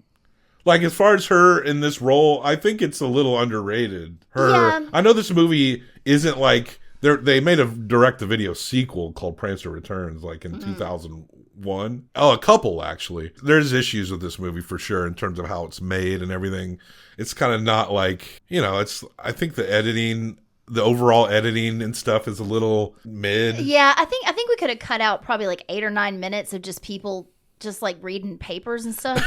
Like, as far as her in this role, I think it's a little underrated. Yeah. I know this movie isn't like... They made a direct-to-video sequel called Prancer Returns, like in 2001. Oh, a couple, actually. There's issues with this movie, for sure, in terms of how it's made and everything. It's kind of not like... You know, I think the editing... The overall editing and stuff is a little mid. Yeah, I think we could have cut out probably like 8 or 9 minutes of just people... just like reading papers and stuff.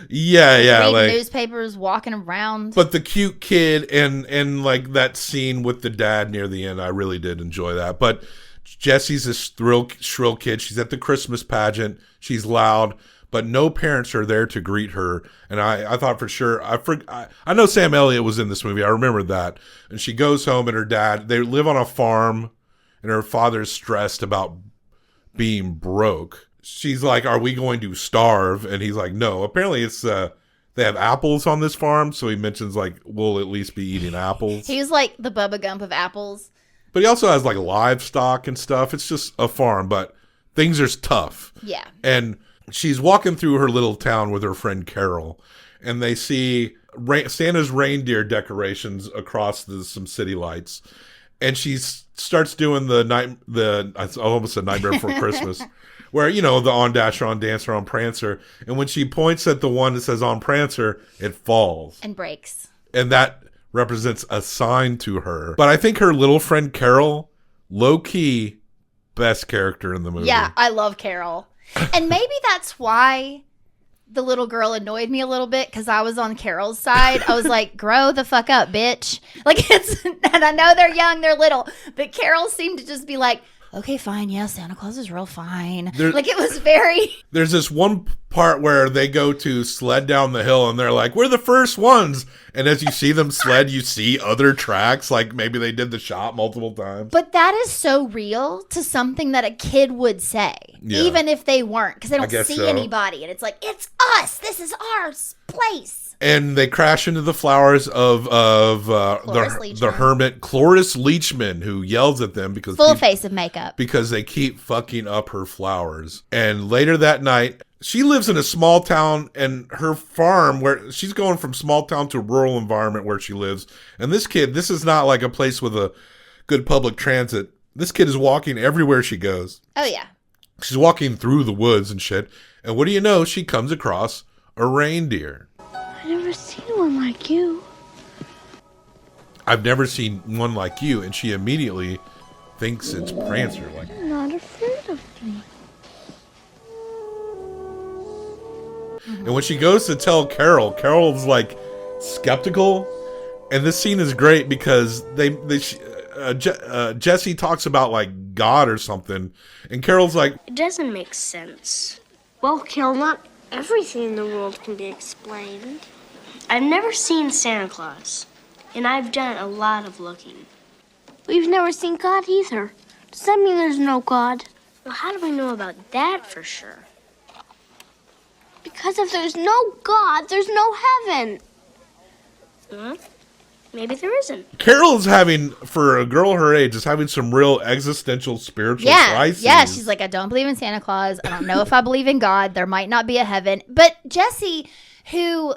Yeah, reading newspapers, walking around. But the cute kid and like that scene with the dad near the end, I really did enjoy that. But Jessie's this shrill kid. She's at the Christmas pageant. She's loud, but no parents are there to greet her. And I thought for sure, I know Sam Elliott was in this movie. I remember that. And she goes home and her dad, they live on a farm and her father's stressed about being broke. She's like, are we going to starve? And he's like, no. Apparently it's, they have apples on this farm. So he mentions like, we'll at least be eating apples. He's like the Bubba Gump of apples. But he also has like livestock and stuff. It's just a farm, but things are tough. Yeah. And she's walking through her little town with her friend Carol. And they see Santa's reindeer decorations across some city lights. And she starts doing I almost said Nightmare Before Christmas. Where, you know, the on Dasher, on Dancer, on Prancer. And when she points at the one that says on Prancer, it falls. And breaks. And that represents a sign to her. But I think her little friend Carol, low-key, best character in the movie. Yeah, I love Carol. And maybe that's why the little girl annoyed me a little bit, because I was on Carol's side. I was like, grow the fuck up, bitch. Like, and I know they're young, they're little. But Carol seemed to just be like, okay, fine. Yeah, Santa Claus is real fine. Like, it was very... There's this one part where they go to sled down the hill and they're like, we're the first ones. And as you see them sled, you see other tracks. Like maybe they did the shot multiple times. But that is so real to something that a kid would say, even if they weren't, because they don't see anybody. And it's like, it's us. This is our place. And they crash into the flowers of the hermit Cloris Leachman, who yells at them because full face of makeup because they keep fucking up her flowers. And later that night, she lives in a small town, and her farm, where she's going from small town to rural environment where she lives. And this kid, this is not like a place with a good public transit. This kid is walking everywhere she goes. Oh yeah, she's walking through the woods and shit. And what do you know? She comes across a reindeer. I've never seen one like you. I've never seen one like you. And she immediately thinks it's Prancer. Like, I'm not afraid of you. And when she goes to tell Carol, Carol's like skeptical. And this scene is great because Jesse talks about like God or something. And Carol's like, it doesn't make sense. Well, Carol, not everything in the world can be explained. I've never seen Santa Claus, and I've done a lot of looking. We've never seen God either. Does that mean there's no God? Well, how do we know about that for sure? Because if there's no God, there's no heaven. Huh? Maybe there isn't. Carol's having, for a girl her age, is having some real existential spiritual crises. Yeah, she's like, I don't believe in Santa Claus. I don't know if I believe in God. There might not be a heaven. But Jessie, who,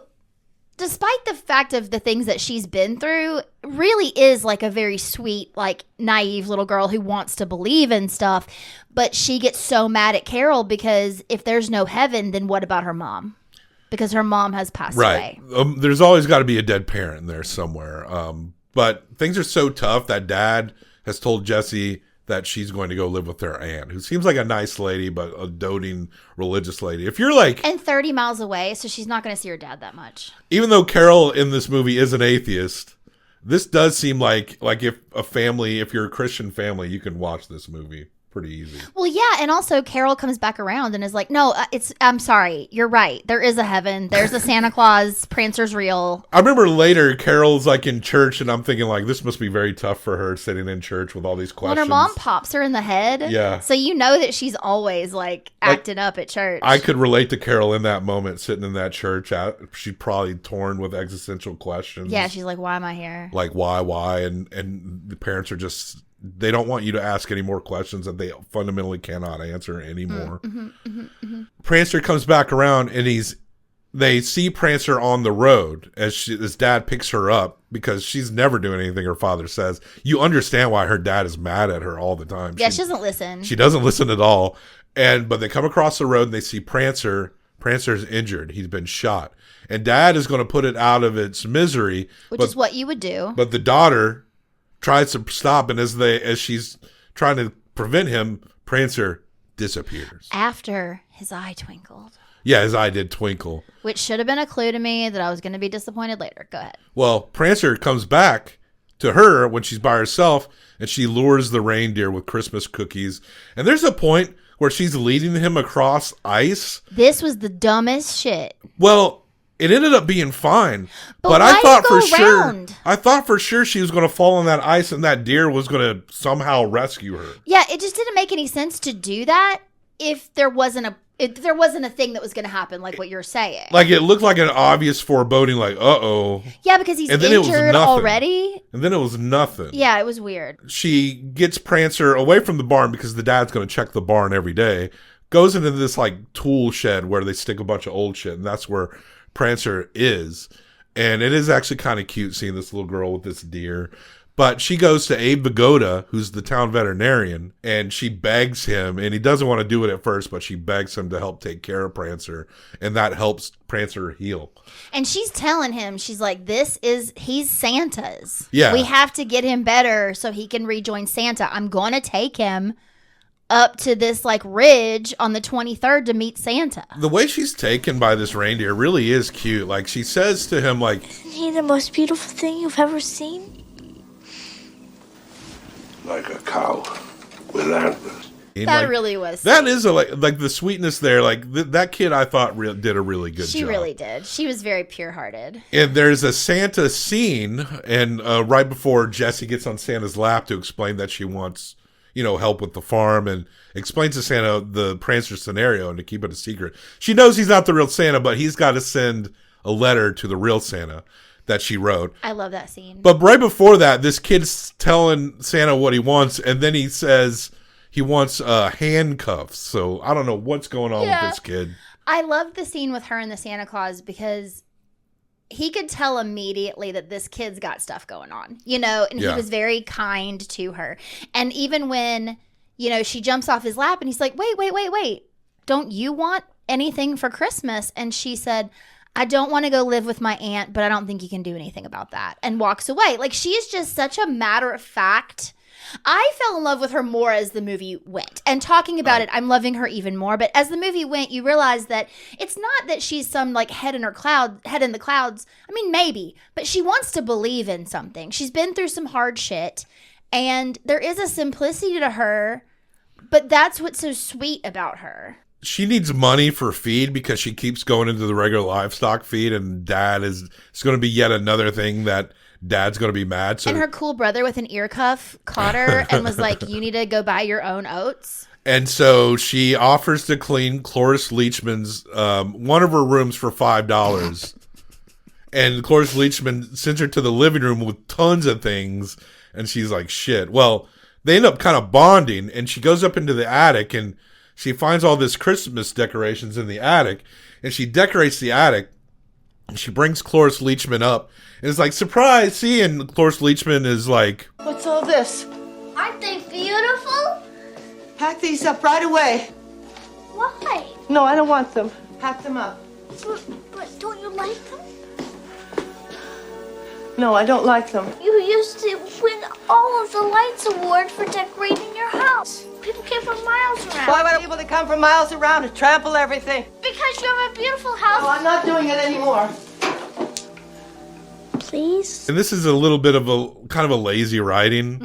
despite the fact of the things that she's been through, really is like a very sweet, like naive little girl who wants to believe in stuff. But she gets so mad at Carol because if there's no heaven, then what about her mom? Because her mom has passed away. There's always got to be a dead parent in there somewhere. But things are so tough that Dad has told Jessie that she's going to go live with her aunt, who seems like a nice lady, but a doting religious lady. If you're like... And 30 miles away, so she's not going to see her dad that much. Even though Carol in this movie is an atheist, this does seem like if you're a Christian family, you can watch this movie pretty easy. Well, yeah, and also Carol comes back around and is like, no, I'm sorry, you're right. There is a heaven. There's a Santa Claus. Prancer's real. I remember later Carol's like in church and I'm thinking like, this must be very tough for her sitting in church with all these questions. When her mom pops her in the head. Yeah. So you know that she's always like acting up at church. I could relate to Carol in that moment sitting in that church. She's probably torn with existential questions. Yeah, she's like, why am I here? Like, why? And the parents are just... They don't want you to ask any more questions that they fundamentally cannot answer anymore. Prancer comes back around and they see Prancer on the road as his dad picks her up because she's never doing anything her father says. You understand why her dad is mad at her all the time. Yeah, she doesn't listen. She doesn't listen at all. But they come across the road and they see Prancer. Prancer's injured. He's been shot. And Dad is going to put it out of its misery. Which is what you would do. But the daughter tries to stop, and as she's trying to prevent him, Prancer disappears. After his eye twinkled. Yeah, his eye did twinkle. Which should have been a clue to me that I was going to be disappointed later. Go ahead. Well, Prancer comes back to her when she's by herself, and she lures the reindeer with Christmas cookies. And there's a point where she's leading him across ice. This was the dumbest shit. Well... It ended up being fine, but I thought for sure she was going to fall on that ice and that deer was going to somehow rescue her. Yeah, it just didn't make any sense to do that if there wasn't a thing that was going to happen, like what you're saying. Like it looked like an obvious foreboding, like uh-oh. Yeah, because he's injured already. And then it was nothing. Yeah, it was weird. She gets Prancer away from the barn because the dad's going to check the barn every day. Goes into this like tool shed where they stick a bunch of old shit, and that's where Prancer is. And it is actually kind of cute seeing this little girl with this deer. But she goes to Abe Vigoda, who's the town veterinarian, and she begs him, and he doesn't want to do it at first, but she begs him to help take care of Prancer, and that helps Prancer heal. And she's telling him, she's like, he's Santa's. Yeah. We have to get him better so he can rejoin Santa. I'm going to take him up to this like ridge on the 23rd to meet Santa. The way she's taken by this reindeer really is cute. Like she says to him like, isn't he the most beautiful thing you've ever seen? Like a cow with antlers. That really was that sweet. is like the sweetness there. Like that kid, I thought did a really good job. She really did. She was very pure-hearted. And there's a Santa scene, and right before Jessie gets on Santa's lap to explain that she wants, help with the farm, and explains to Santa the Prancer scenario and to keep it a secret. She knows he's not the real Santa, but he's got to send a letter to the real Santa that she wrote. I love that scene. But right before that, this kid's telling Santa what he wants, and then he says he wants handcuffs. So I don't know what's going on with this kid. I love the scene with her and the Santa Claus because he could tell immediately that this kid's got stuff going on, and he was very kind to her. And even when, she jumps off his lap and he's like, wait. Don't you want anything for Christmas? And she said, I don't want to go live with my aunt, but I don't think you can do anything about that. And walks away. Like, she's just such a matter of fact. I fell in love with her more as the movie went. And talking about it, I'm loving her even more. But as the movie went, you realize that it's not that she's some like head in the clouds. I mean, maybe, but she wants to believe in something. She's been through some hard shit, and there is a simplicity to her. But that's what's so sweet about her. She needs money for feed because she keeps going into the regular livestock feed, and Dad it's going to be yet another thing that Dad's going to be mad. So, and her cool brother with an ear cuff caught her and was like, you need to go buy your own oats. And so she offers to clean Cloris Leachman's one of her rooms for $5. And Cloris Leachman sends her to the living room with tons of things, and she's like, shit. Well, they end up kind of bonding, and she goes up into the attic, and she finds all this Christmas decorations in the attic, and she decorates the attic, and she brings Cloris Leachman up, and it's like, surprise, see? And Cloris Leachman is like, what's all this? Aren't they beautiful? Pack these up right away. Why? No, I don't want them. Pack them up. But don't you like them? No, I don't like them. You used to win all of the Lights Award for decorating your house. People came from miles around. Why would people that come from miles around and trample everything? Because you have a beautiful house. No, I'm not doing it anymore. Please? and this is a little bit of a kind of a lazy writing,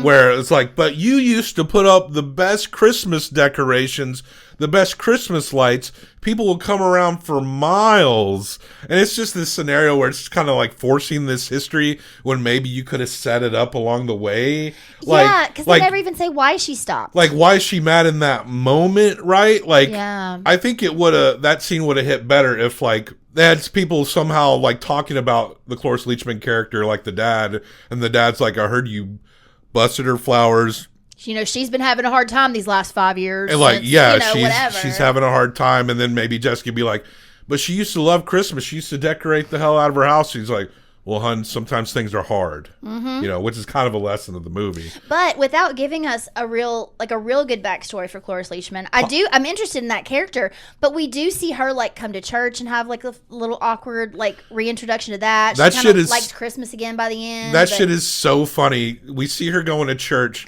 where it's like, but you used to put up the best Christmas decorations, the best Christmas lights. People will come around for miles. And it's just this scenario where it's kind of like forcing this history when maybe you could have set it up along the way. Yeah, because they never even say why she stopped. Like, why is she mad in that moment, right? Like, yeah. I think that scene would have hit better if, like, they had people somehow, like, talking about the Cloris Leachman character, like the dad, and the dad's like, I heard you busted her flowers. You know, she's been having a hard time these last 5 years. And like, yeah, whatever. she's having a hard time. And then maybe Jessica be like, but she used to love Christmas. She used to decorate the hell out of her house. She's like, well, hun, sometimes things are hard, which is kind of a lesson of the movie. But without giving us a real good backstory for Cloris Leachman, I'm interested in that character. But we do see her like come to church and have like a little awkward like reintroduction to that. She kind of likes Christmas again by the end. That shit is so funny. We see her going to church,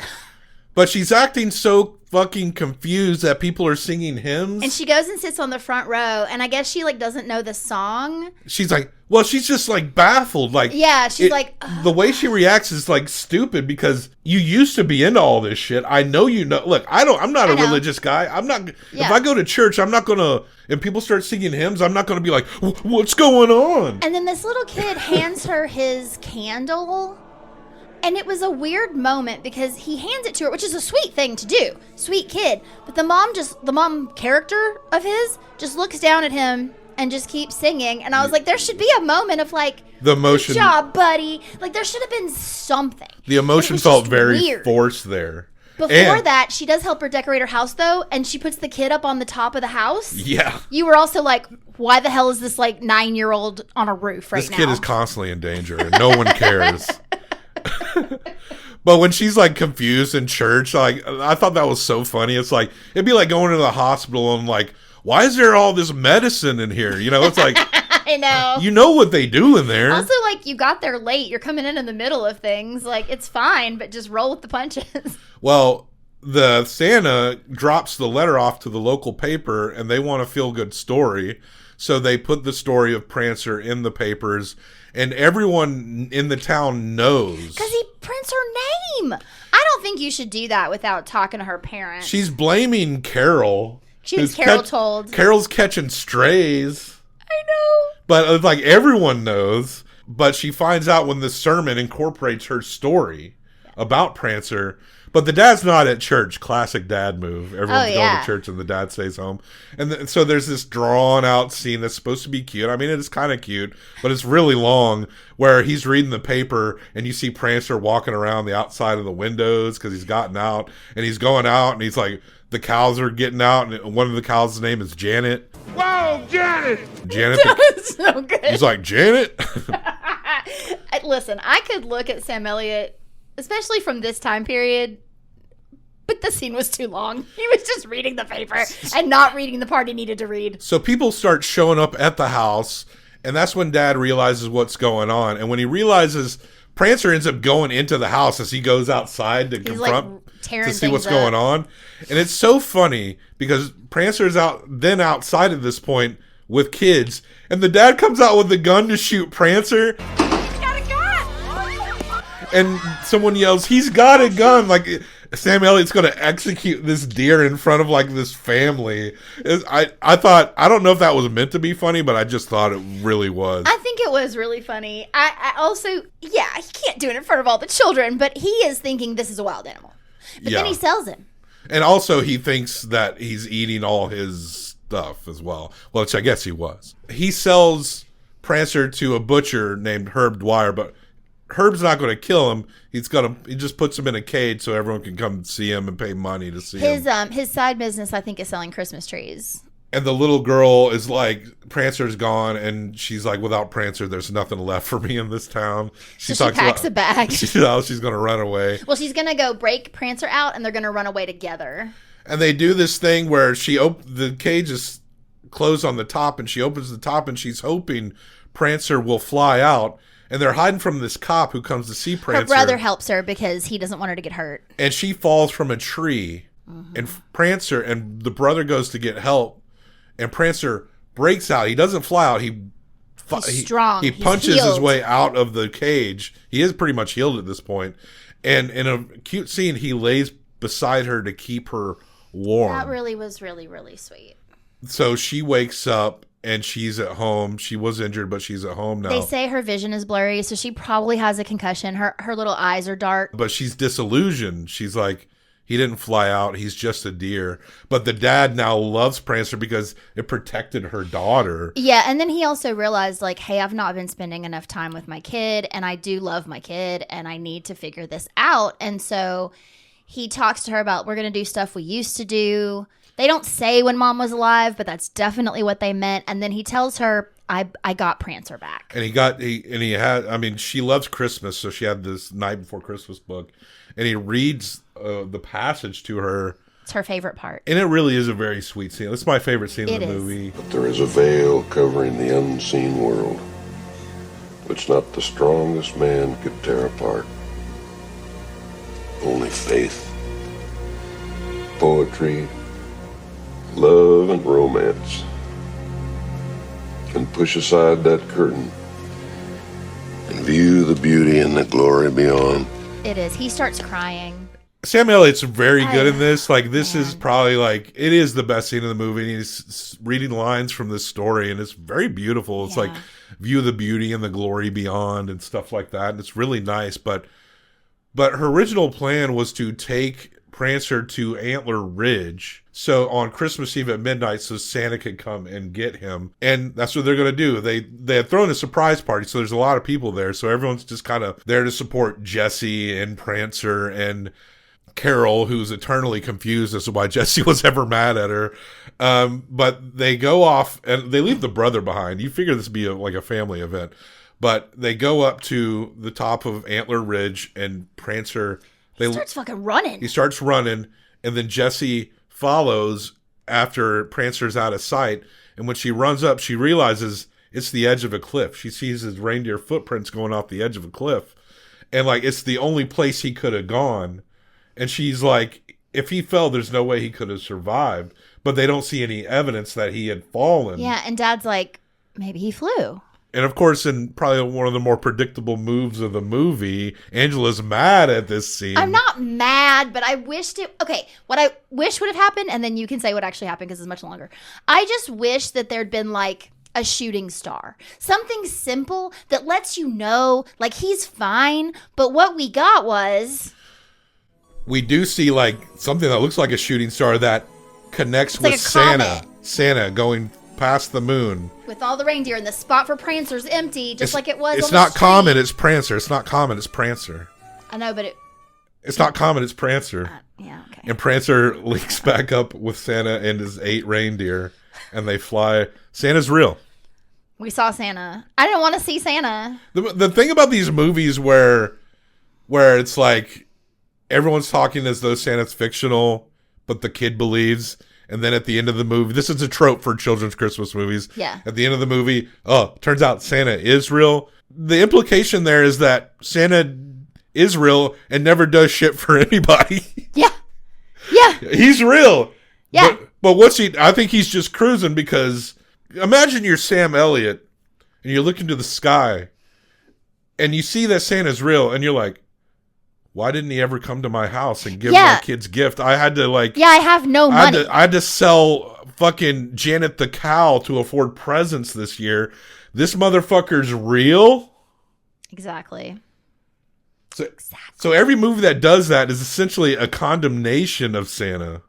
but she's acting so fucking confused that people are singing hymns. And she goes and sits on the front row, and I guess she like doesn't know the song. She's like, well, she's just like baffled. Like, yeah, she's like, the way she reacts is like stupid because you used to be into all this shit. I know you know. Look, I'm not a religious guy. I'm not. Yeah. If I go to church, I'm not gonna. And people start singing hymns, I'm not gonna be like, what's going on? And then this little kid hands her his candle. And it was a weird moment because he hands it to her, which is a sweet thing to do. Sweet kid. But the mom character of his just looks down at him and just keeps singing. And I was like, there should be a moment of like, the emotion. Good job, buddy. Like there should have been something. The emotion felt very weird. Forced there. Before that, she does help her decorate her house though. And she puts the kid up on the top of the house. Yeah. You were also like, why the hell is this like 9-year-old on a roof right now? This kid is constantly in danger and no one cares. But when she's like confused in church, like I thought that was so funny. It's like it'd be like going to the hospital and like, why is there all this medicine in here? You know, it's like I know. You know what they do in there. Also, like you got there late. You're coming in the middle of things. Like it's fine, but just roll with the punches. Well, the Santa drops the letter off to the local paper, and they want a feel-good story, so they put the story of Prancer in the papers. And everyone in the town knows. Because he prints her name. I don't think you should do that without talking to her parents. She's blaming Carol. She was Carol told. Carol's catching strays. I know. But it's like everyone knows. But she finds out when the sermon incorporates her story about Prancer. But the dad's not at church. Classic dad move. Everyone's going to church and the dad stays home. And so there's this drawn out scene that's supposed to be cute. I mean, it's kind of cute, but it's really long, where he's reading the paper and you see Prancer walking around the outside of the windows because he's gotten out, and he's going out and he's like, the cows are getting out, and one of the cows' name is Janet. Whoa, Janet! Janet. That was so good. He's like, Janet? Listen, I could look at Sam Elliott, especially from this time period, but the scene was too long. He was just reading the paper and not reading the part he needed to read. So people start showing up at the house, and that's when Dad realizes what's going on. And when he realizes, Prancer ends up going into the house as he goes outside to confront, to see what's going on. And it's so funny because Prancer's outside at this point with kids, and the dad comes out with the gun to shoot Prancer. Got a gun! And someone yells, he's got a gun! Like, Sam Elliott's going to execute this deer in front of like this family. I thought, I don't know if that was meant to be funny, but I just thought it really was. I think it was really funny. I also, he can't do it in front of all the children, but he is thinking this is a wild animal. But then he sells him. And also he thinks that he's eating all his stuff as well, which I guess he was. He sells Prancer to a butcher named Herb Dwyer, but Herb's not going to kill him. He just puts him in a cage so everyone can come see him and pay money to see him. His side business, I think, is selling Christmas trees. And the little girl is like, Prancer's gone, and she's like, without Prancer, there's nothing left for me in this town. She packs a bag. She's going to run away. Well, she's going to go break Prancer out, and they're going to run away together. And they do this thing where the cage is closed on the top, and she opens the top, and she's hoping Prancer will fly out. And they're hiding from this cop who comes to see Prancer. Her brother helps her because he doesn't want her to get hurt. And she falls from a tree. Mm-hmm. And Prancer and the brother goes to get help. And Prancer breaks out. He doesn't fly out. He's strong. He punches his way out of the cage. He is pretty much healed at this point. And in a cute scene, he lays beside her to keep her warm. That really was really, really sweet. So she wakes up. And she's at home. She was injured, but she's at home now. They say her vision is blurry, so she probably has a concussion. Her little eyes are dark. But she's disillusioned. She's like, he didn't fly out. He's just a deer. But the dad now loves Prancer because it protected her daughter. Yeah, and then he also realized, like, hey, I've not been spending enough time with my kid, and I do love my kid, and I need to figure this out. And so he talks to her about, we're going to do stuff we used to do. They don't say when Mom was alive, but that's definitely what they meant. And then he tells her, I got Prancer back. And she loves Christmas, so she had this Night Before Christmas book. And he reads the passage to her. It's her favorite part. And it really is a very sweet scene. It's my favorite scene in the movie. But there is a veil covering the unseen world, which not the strongest man could tear apart. Only faith, poetry, love and romance can push aside that curtain and view the beauty and the glory beyond. It is. He starts crying. Sam Elliott's very good in this. Like, this is probably like, it is the best scene in the movie. And he's reading lines from this story, and it's very beautiful. It's like, view the beauty and the glory beyond and stuff like that. And it's really nice. But her original plan was to take Prancer to Antler Ridge, so on Christmas Eve at midnight, so Santa could come and get him. And that's what they're going to do. They had thrown a surprise party, so there's a lot of people there. So everyone's just kind of there to support Jesse and Prancer and Carol, who's eternally confused as to why Jesse was ever mad at her. But they go off, and they leave the brother behind. You figure this would be like a family event. But they go up to the top of Antler Ridge, and Prancer... He starts fucking running. He starts running, and then Jessie follows after Prancer's out of sight. And when she runs up, she realizes it's the edge of a cliff. She sees his reindeer footprints going off the edge of a cliff. And, like, it's the only place he could have gone. And she's like, if he fell, there's no way he could have survived. But they don't see any evidence that he had fallen. Yeah, and Dad's like, maybe he flew. And of course, in probably one of the more predictable moves of the movie, Angela's mad at this scene. I'm not mad, but I wished it. Okay, what I wish would have happened, and then you can say what actually happened because it's much longer. I just wish that there'd been like a shooting star, something simple that lets you know, like, he's fine. But what we got was, we do see like something that looks like a shooting star that connects with Santa. Santa going past the moon with all the reindeer, and the spot for Prancer's empty, just like it was. It's on not the common. It's Prancer. It's not common. It's Prancer. I know, but it's not common. It's Prancer. Yeah, okay. And Prancer links back up with Santa and his 8 reindeer, and they fly. Santa's real. We saw Santa. I didn't want to see Santa. The thing about these movies where it's like everyone's talking as though Santa's fictional, but the kid believes. And then at the end of the movie, this is a trope for children's Christmas movies. Yeah. At the end of the movie, turns out Santa is real. The implication there is that Santa is real and never does shit for anybody. Yeah. Yeah. He's real. Yeah. But what's he? I think he's just cruising because imagine you're Sam Elliott and you look into the sky and you see that Santa's real and you're like, why didn't he ever come to my house and give my kids gift? I had to like... Yeah, I have no money. I had to sell fucking Janet the cow to afford presents this year. This motherfucker's real? Exactly. So every movie that does that is essentially a condemnation of Santa.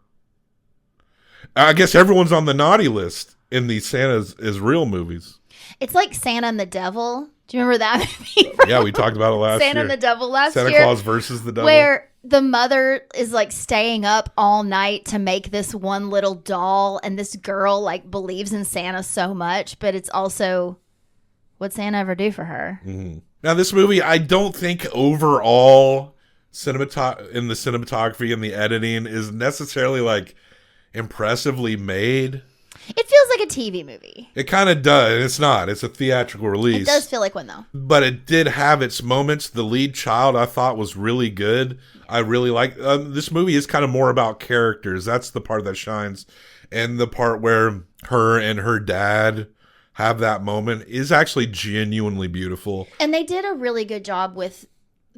I guess everyone's on the naughty list in these Santa is real movies. It's like Santa and the Devil. Do you remember that movie? Yeah, we talked about it last year. Santa and the Devil last year. Santa Claus versus the Devil. Where the mother is like staying up all night to make this one little doll, and this girl like believes in Santa so much, but it's also, what'd Santa ever do for her? Mm-hmm. Now, this movie, I don't think overall in the cinematography and the editing is necessarily like impressively made. It feels like a TV movie. It kind of does. It's not. It's a theatrical release. It does feel like one, though. But it did have its moments. The lead child, I thought, was really good. I really like this movie is kind of more about characters. That's the part that shines. And the part where her and her dad have that moment is actually genuinely beautiful. And they did a really good job with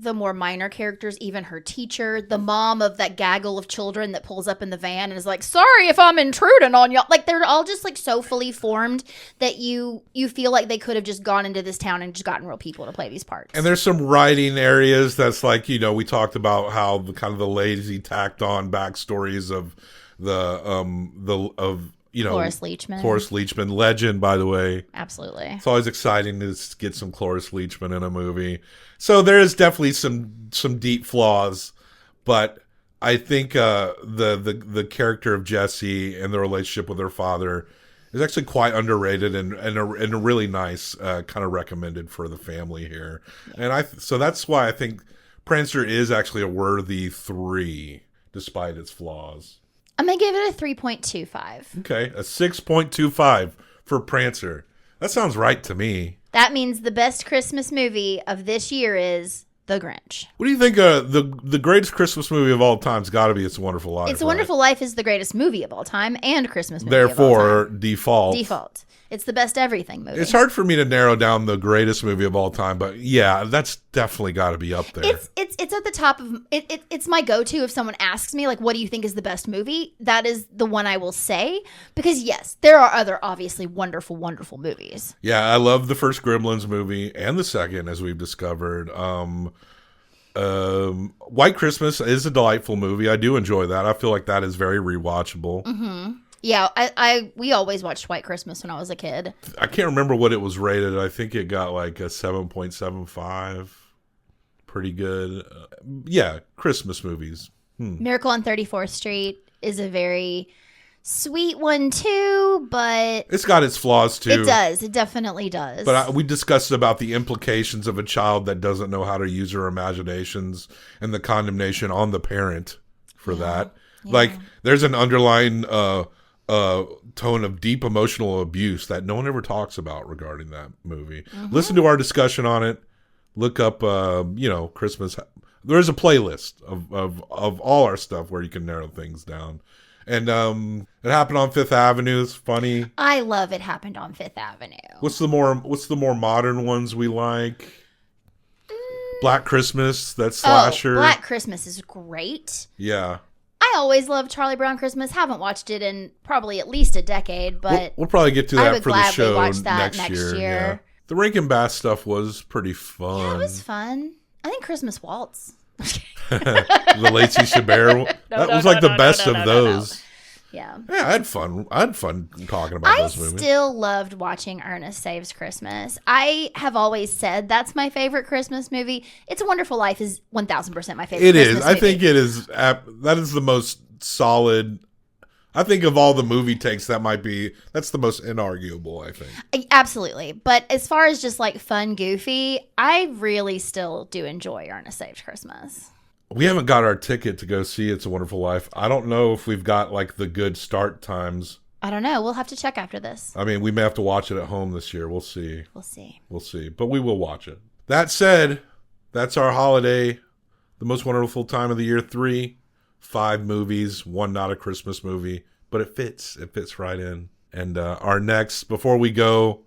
the more minor characters, even her teacher, the mom of that gaggle of children that pulls up in the van and is like, sorry if I'm intruding on y'all. Like, they're all just like so fully formed that you feel like they could have just gone into this town and just gotten real people to play these parts. And there's some writing areas that's like, we talked about how the kind of the lazy tacked on backstories of Cloris Leachman. Cloris Leachman, legend, by the way. Absolutely. It's always exciting to get some Cloris Leachman in a movie. So there is definitely some deep flaws, but I think the character of Jessie and the relationship with her father is actually quite underrated and a really nice kind of recommended for the family here. And so that's why I think Prancer is actually a worthy 3, despite its flaws. I'm going to give it a 3.25. Okay, a 6.25 for Prancer. That sounds right to me. That means the best Christmas movie of this year is The Grinch. What do you think the greatest Christmas movie of all time has got to be It's a Wonderful Life? It's a Wonderful Life is the greatest movie of all time and Christmas movie Therefore, of all time. Default. It's the best everything movie. It's hard for me to narrow down the greatest movie of all time, but yeah, that's definitely got to be up there. It's at the top of it. It's my go-to if someone asks me like, what do you think is the best movie? That is the one I will say, because yes, there are other obviously wonderful, wonderful movies. Yeah, I love the first Gremlins movie and the second, as we've discovered. White Christmas is a delightful movie. I do enjoy that. I feel like that is very rewatchable. Mm-hmm. Yeah, we always watched White Christmas when I was a kid. I can't remember what it was rated. I think it got like a 7.75. Pretty good. Yeah, Christmas movies. Miracle on 34th Street is a very sweet one too, but it's got its flaws too. It does. It definitely does. But we discussed about the implications of a child that doesn't know how to use her imaginations and the condemnation on the parent for that. Yeah. Like, there's an underlying tone of deep emotional abuse that no one ever talks about regarding that movie. Mm-hmm. Listen to our discussion on it. Look up, Christmas. There's a playlist of all our stuff where you can narrow things down. And it happened on Fifth Avenue. It's funny. I love It Happened on Fifth Avenue. What's the more modern ones we like? Black Christmas, that slasher. Black Christmas is great. Yeah. I always loved Charlie Brown Christmas. Haven't watched it in probably at least a decade, but we'll probably get to that for the show watch that next year. Yeah. The Rankin Bass stuff was pretty fun. Yeah, it was fun. I think Christmas Waltz. The Lacey Chabert. That was like the best of those. Yeah. Yeah, I had fun. I had fun talking about those movies. I still loved watching Ernest Saves Christmas. I have always said that's my favorite Christmas movie. It's a Wonderful Life is 1000% my favorite. It is. Christmas I movie. think it is. That is the most solid. I think of all the movie takes, that's the most inarguable, I think. Absolutely. But as far as just like fun, goofy, I really still do enjoy Ernest Saves Christmas. We haven't got our ticket to go see It's a Wonderful Life. I don't know if we've got like the good start times. I don't know. We'll have to check after this. I mean, we may have to watch it at home this year. We'll see. We'll see. But we will watch it. That said, that's our holiday. The most wonderful time of the year. 5 movies, 1 not a Christmas movie, but it fits. It fits right in. And our next, before we leave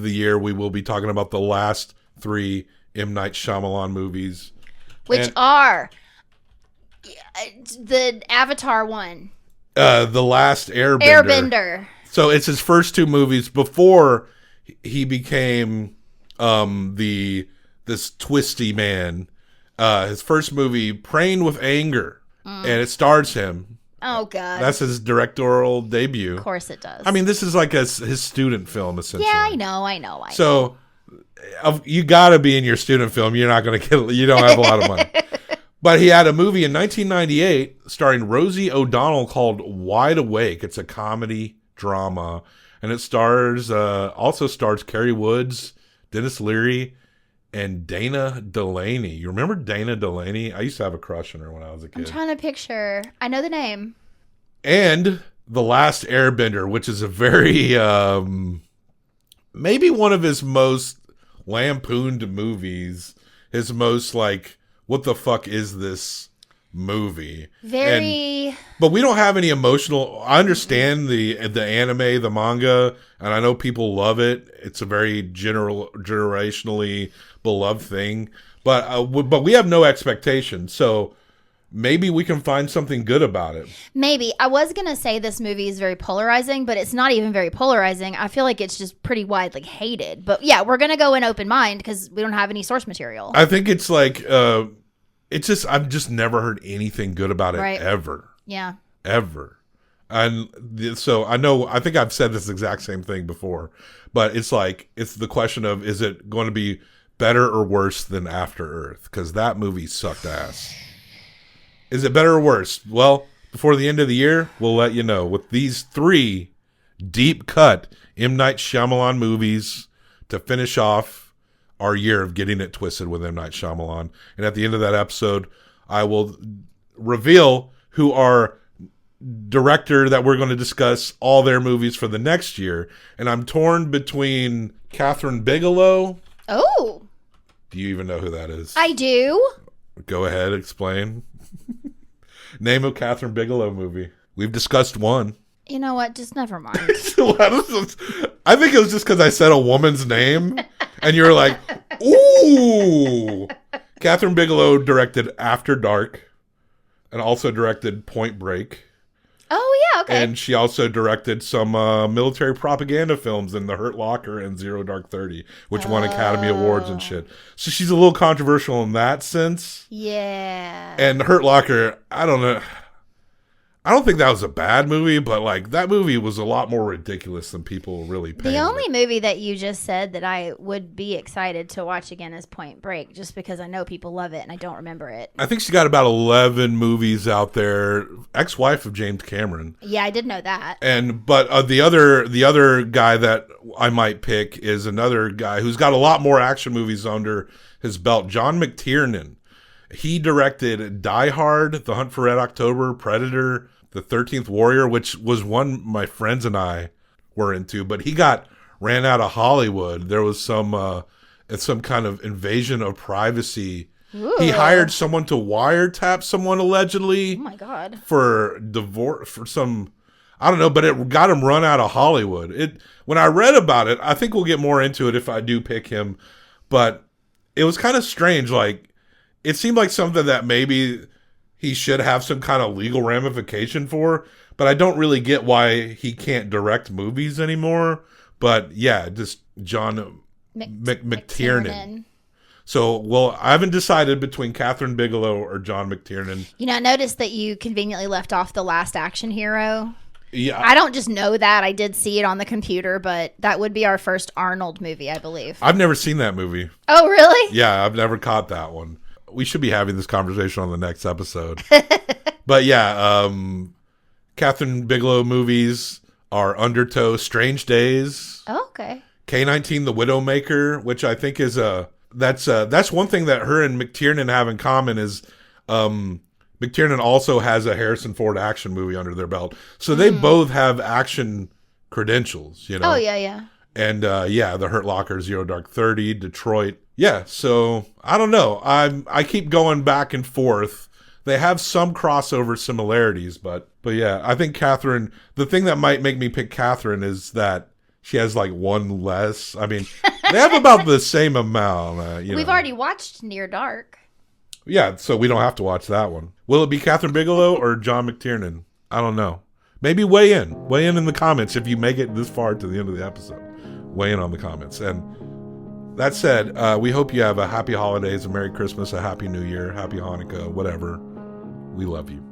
the year, we will be talking about the last 3 M. Night Shyamalan movies. Which are the Avatar one. The Last Airbender. Airbender. So it's his first 2 movies before he became this twisty man. His first movie, Praying with Anger, and it stars him. Oh, God. That's his directorial debut. Of course it does. I mean, this is like his student film, essentially. Yeah, I know. So you got to be in your student film. You're not going to you don't have a lot of money. But he had a movie in 1998 starring Rosie O'Donnell called Wide Awake. It's a comedy drama, and it also stars Kerry Woods, Dennis Leary, and Dana Delaney. You remember Dana Delaney? I used to have a crush on her when I was a kid. I'm trying to picture. I know the name. And The Last Airbender, which is a very maybe one of his most lampooned movies. His most like, what the fuck is this movie? But we don't have any emotional. I understand the anime, the manga, and I know people love it. It's a very generationally beloved thing. But we have no expectations. So maybe we can find something good about it. Maybe. I was going to say this movie is very polarizing, but it's not even very polarizing. I feel like it's just pretty widely hated. But yeah, we're going to go in open mind because we don't have any source material. I think it's like, I've just never heard anything good about it ever. Yeah. Ever. And so I think I've said this exact same thing before, but it's like, it's the question of, is it going to be better or worse than After Earth? Because that movie sucked ass. Is it better or worse? Well, before the end of the year, we'll let you know with these 3 deep cut M. Night Shyamalan movies to finish off our year of getting it twisted with M. Night Shyamalan. And at the end of that episode, I will reveal who our director that we're going to discuss all their movies for the next year. And I'm torn between Catherine Bigelow. Oh. Do you even know who that is? I do. Go ahead, explain. Name a Catherine Bigelow movie. We've discussed one. You know what? Just never mind. I think it was just because I said a woman's name, and you were like, ooh. Catherine Bigelow directed After Dark, and also directed Point Break. Oh, yeah, okay. And she also directed some military propaganda films in The Hurt Locker and Zero Dark 30, which won Academy Awards and shit. So she's a little controversial in that sense. Yeah. And Hurt Locker, I don't know. I don't think that was a bad movie, but like that movie was a lot more ridiculous than people really paid. The only movie that you just said that I would be excited to watch again is Point Break, just because I know people love it and I don't remember it. I think she got about 11 movies out there. Ex-wife of James Cameron. Yeah, I did know that. But the other guy that I might pick is another guy who's got a lot more action movies under his belt, John McTiernan. He directed Die Hard, The Hunt for Red October, Predator, The 13th Warrior, which was one my friends and I were into, but he ran out of Hollywood. There was some kind of invasion of privacy He hired someone to wiretap someone allegedly. Oh my God. For divorce, for some, I don't know, but it got him run out of Hollywood. When I read about it, I think we'll get more into it if I do pick him, but it was kind of strange. Like, it seemed like something that maybe he should have some kind of legal ramification for, but I don't really get why he can't direct movies anymore. But yeah, just John McTiernan. So, well, I haven't decided between Catherine Bigelow or John McTiernan. You know, I noticed that you conveniently left off The Last Action Hero. Yeah. I don't just know that. I did see it on the computer, but that would be our first Arnold movie, I believe. I've never seen that movie. Oh, really? Yeah, I've never caught that one. We should be having this conversation on the next episode. But yeah, Catherine Bigelow movies are Undertow, Strange Days. Oh, okay. K-19, The Widowmaker, which I think is that's one thing that her and McTiernan have in common is McTiernan also has a Harrison Ford action movie under their belt. So they both have action credentials, you know. Oh, yeah. And The Hurt Locker, Zero Dark 30, Detroit. Yeah, so I don't know. I keep going back and forth. They have some crossover similarities, but yeah, I think Catherine, the thing that might make me pick Catherine is that she has like one less. I mean, they have about the same amount. We've already watched Near Dark. Yeah, so we don't have to watch that one. Will it be Catherine Bigelow or John McTiernan? I don't know. Maybe weigh in the comments if you make it this far to the end of the episode. Weigh in on the comments. And that said, we hope you have a happy holidays, a Merry Christmas, a Happy New Year, Happy Hanukkah, whatever. We love you.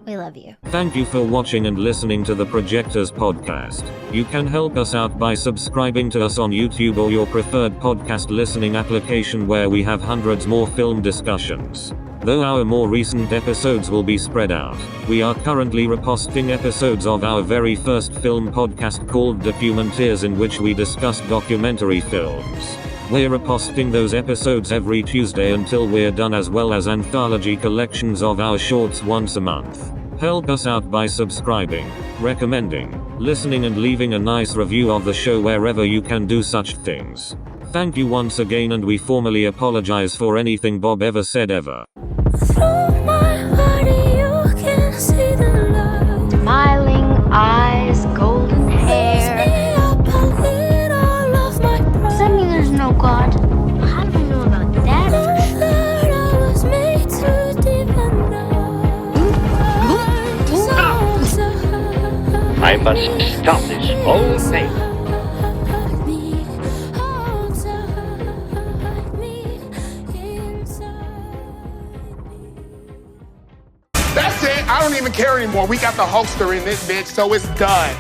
We love you. Thank you for watching and listening to the Projectors Podcast. You can help us out by subscribing to us on YouTube or your preferred podcast listening application where we have hundreds more film discussions. Though our more recent episodes will be spread out, we are currently reposting episodes of our very first film podcast called Documenteers, in which we discuss documentary films. We're reposting those episodes every Tuesday until we're done, as well as anthology collections of our shorts once a month. Help us out by subscribing, recommending, listening, and leaving a nice review of the show wherever you can do such things. Thank you once again, and we formally apologize for anything Bob ever said ever. Smiling eyes, golden hair. Does that mean there's no God? How do we know about that for sure? I must stop this whole thing. That's it. I don't even care anymore. We got the Hulkster in this bitch, so it's done.